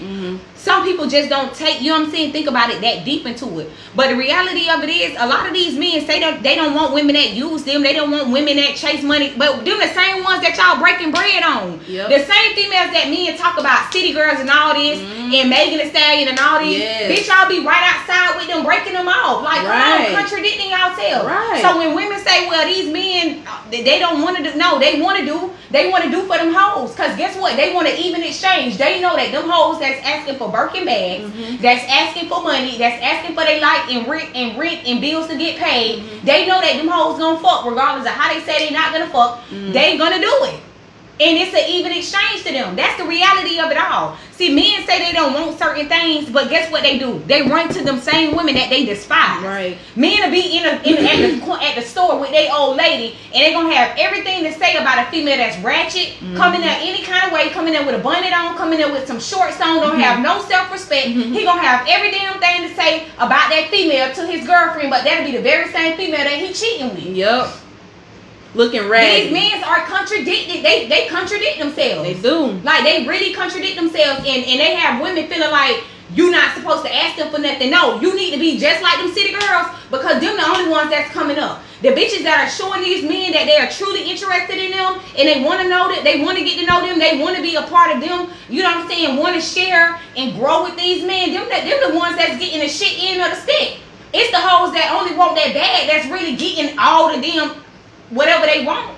Some people just don't take, you know what I'm saying, think about it that deep into it. But the reality of it is, a lot of these men say that they don't want women that use them, they don't want women that chase money, but them the same ones that y'all breaking bread on. The same females that men talk about, city girls and all this, and Megan Thee Stallion and all this, bitch, y'all be right outside with them breaking them off, like, come on, contradicting yourself. So when women say, well, these men, they don't want to do, no, they want to do for them hoes, because guess what, they want to even exchange. They know that them hoes that's asking for Birkin bags, that's asking for money, that's asking for their life and rent and bills to get paid, they know that them hoes gonna fuck regardless of how they say they not gonna fuck. They gonna do it, and it's an even exchange to them. That's the reality of it all. See, men say they don't want certain things, but guess what they do? They run to them same women that they despise. Men will be at the store with their old lady, and they gonna have everything to say about a female that's ratchet, coming there any kind of way, coming there with a bonnet on, coming there with some shorts on, don't have no self-respect. He gonna have every damn thing to say about that female to his girlfriend, but that'll be the very same female that he cheating with. Looking raggedy. These men are contradicted. They contradict themselves. They do. Like, they really contradict themselves, and they have women feeling like you're not supposed to ask them for nothing. No, you need to be just like them city girls, because them the only ones that's coming up. The bitches that are showing these men that they are truly interested in them, and they want to know that, they want to get to know them, they want to be a part of them, you know what I'm saying, want to share and grow with these men, them the ones that's getting the shit end of the stick. It's the hoes that only want that bag that's really getting all of them whatever they want.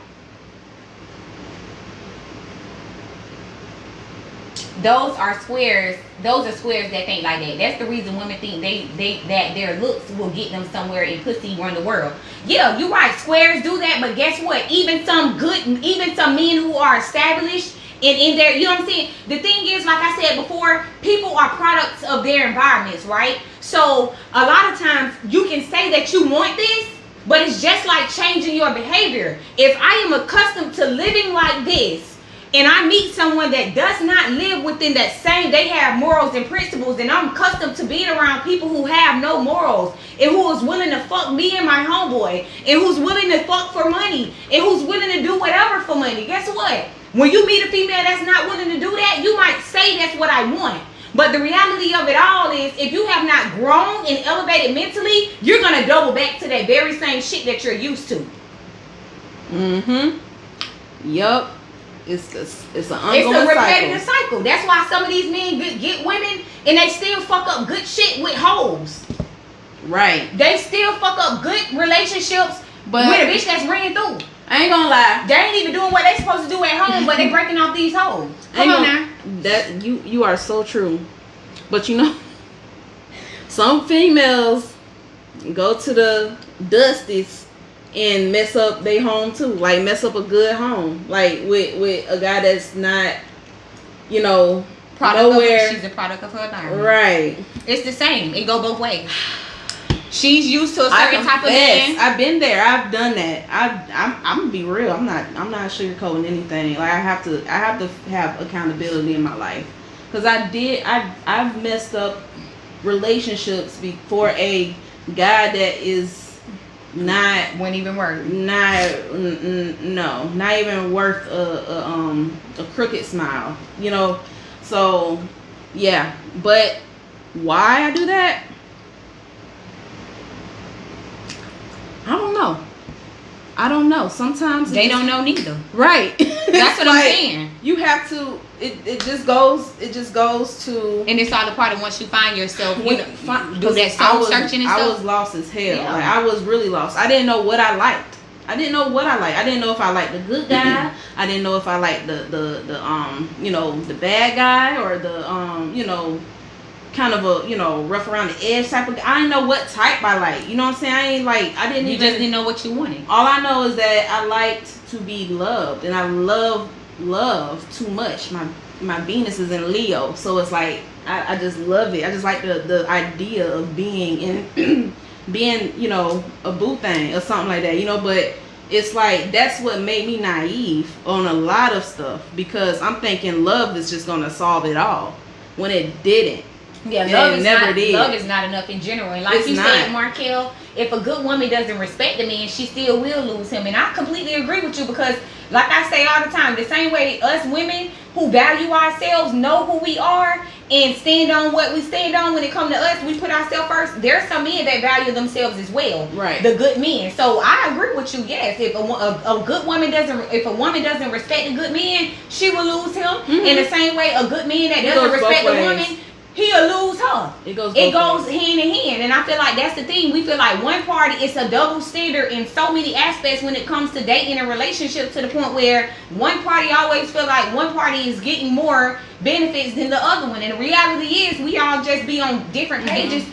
Those are squares that think like that. That's the reason women think that their looks will get them somewhere and pussy run the world. Yeah, you're right. Squares do that, but guess what? Even some men who are established in their, you know what I'm saying? The thing is, like I said before, people are products of their environments, right? So a lot of times you can say that you want this, but it's just like changing your behavior. If I am accustomed to living like this, and I meet someone that does not live within that same, they have morals and principles, and I'm accustomed to being around people who have no morals, and who is willing to fuck me and my homeboy, and who's willing to fuck for money, and who's willing to do whatever for money, guess what? When you meet a female that's not willing to do that, you might say that's what I want. But the reality of it all is, if you have not grown and elevated mentally, you're going to double back to that very same shit that you're used to. Yup. It's an ongoing repetitive cycle. That's why some of these men get women and they still fuck up good shit with hoes. Right. They still fuck up good relationships with a bitch that's ran through. I ain't gonna lie. They ain't even doing what they supposed to do at home, but they breaking off these hoes. Come on now. That you are so true. But you know, some females go to the dusties and mess up their home too. Like, mess up a good home. Like with a guy that's not, you know, nowhere. She's a product of her environment. Right. It's the same. It go both ways. She's used to a certain type of man. I've been there. I've done that. I'm gonna be real. I'm not sugarcoating anything. Like, I have to have accountability in my life, because I've messed up relationships before a guy that is not wouldn't even work. Not even worth a crooked smile. You know. So yeah, but why I do that? I don't know. Sometimes they don't know neither. Right. That's what I'm saying. You have to. It just goes to. And it's all a part of once you find yourself. You do that soul searching and stuff. I was lost as hell. Yeah. Like, I was really lost. I didn't know what I liked. I didn't know if I liked the good guy. I didn't know if I liked the the bad guy, or the kind of a, rough around the edge type of guy. I didn't know what type I like. You know what I'm saying? You just didn't know what you wanted. All I know is that I liked to be loved, and I love too much. My Venus is in Leo, so it's like I just love it. I just like the idea of being in being, you know, a boo thing or something like that, you know. But it's like that's what made me naive on a lot of stuff, because I'm thinking love is just gonna solve it all when it didn't. Yeah, love is not enough in general. And like It's you not. said, Markel, if a good woman doesn't respect a man, she still will lose him. And I completely agree with you, because like I say all the time, the same way us women who value ourselves, know who we are, and stand on what we stand on when it comes to us, we put ourselves first. There's some men that value themselves as well. Right. The good men. So I agree with you. Yes, if a good woman if a woman doesn't respect a good man, she will lose him. Mm-hmm. In the same way, a good man that doesn't respect a woman, he'll lose her. It goes hand in hand. And I feel like that's the thing. We feel like one party, it's a double standard in so many aspects when it comes to dating and relationships, to the point where one party always feel like one party is getting more benefits than the other one. And the reality is we all just be on different pages.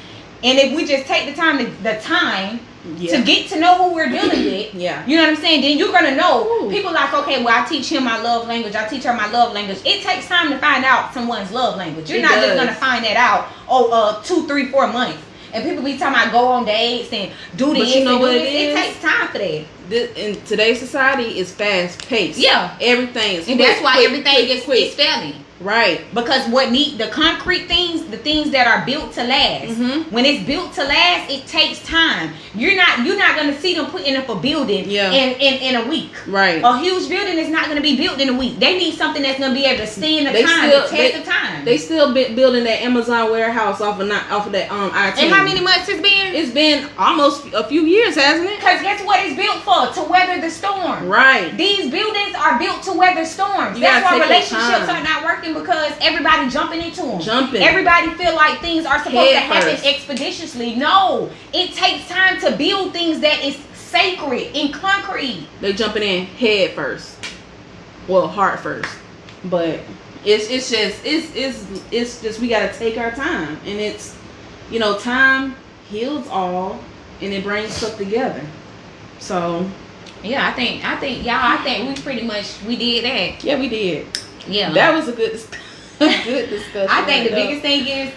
And if we just take the time to get to know who we're dealing with, you know what I'm saying, then you're gonna know. People like, okay, well, I teach him my love language, I teach her my love language. It takes time to find out someone's love language. You're not just gonna find that out 2, 3, 4 months. And people be talking about go on dates and do this. But you know what it is? It takes time for that. In today's society, is fast paced. Yeah, everything is, and that's why everything is failing. Right. Because the concrete things, the things that are built to last. When it's built to last, it takes time. You're not gonna see them putting up a building in a week. Right. A huge building is not gonna be built in a week. They need something that's gonna be able to stand the test of time. They still building that Amazon warehouse off of that IT. And how many months it's been? It's been almost a few years, hasn't it? Because guess what it's built for? To weather the storm. Right. These buildings are built to weather storms. That's why relationships are not working, because everybody jumping into them. Everybody feel like things are supposed to happen expeditiously. No, it takes time to build things that is sacred and concrete. They jumping in head first, well, heart first, but it's just we gotta take our time, and it's, you know, time heals all, and it brings stuff together. So yeah, I think we pretty much did that. Yeah, we did. Yeah, that was a good discussion. I think the biggest thing is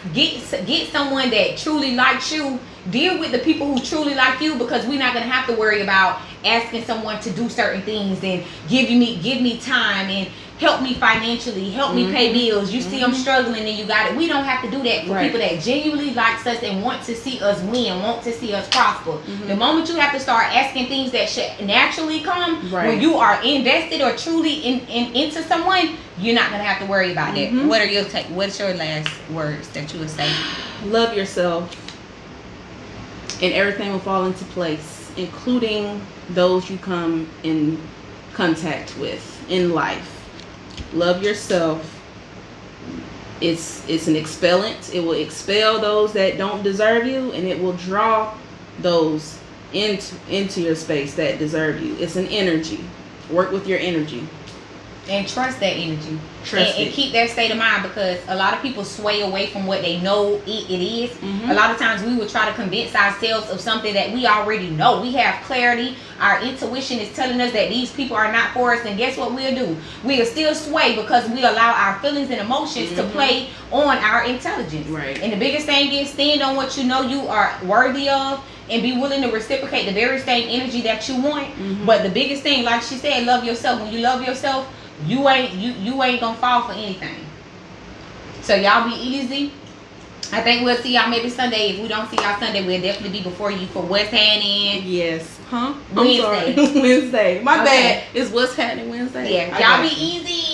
get someone that truly likes you. Deal with the people who truly like you, because we're not gonna have to worry about asking someone to do certain things and give me time and help me financially, help me pay bills. You see I'm struggling and you got it. We don't have to do that for people that genuinely likes us and want to see us win, want to see us prosper. The moment you have to start asking things that should naturally come when you are invested or truly into someone, you're not gonna have to worry about that. What's your last words that you would say? Love yourself, and everything will fall into place, including those you come in contact with in life. Love yourself. It's an expellant. It will expel those that don't deserve you, and it will draw those into your space that deserve you. It's an energy. Work with your energy. And trust that energy. And keep that state of mind, because a lot of people sway away from what they know it is. A lot of times we will try to convince ourselves of something that we already know. We have clarity. Our intuition is telling us that these people are not for us. And guess what we'll do? We'll still sway, because we allow our feelings and emotions to play on our intelligence. Right. And the biggest thing is stand on what you know you are worthy of, and be willing to reciprocate the very same energy that you want. But the biggest thing, like she said, love yourself. When you love yourself, you ain't gonna fall for anything. So y'all be easy. I think we'll see y'all maybe Sunday. If we don't see y'all Sunday, we'll definitely be before you for What's Happening. Yes. Wednesday. Wednesday. My bad. It's What's Happening Wednesday. Yeah. Y'all be easy.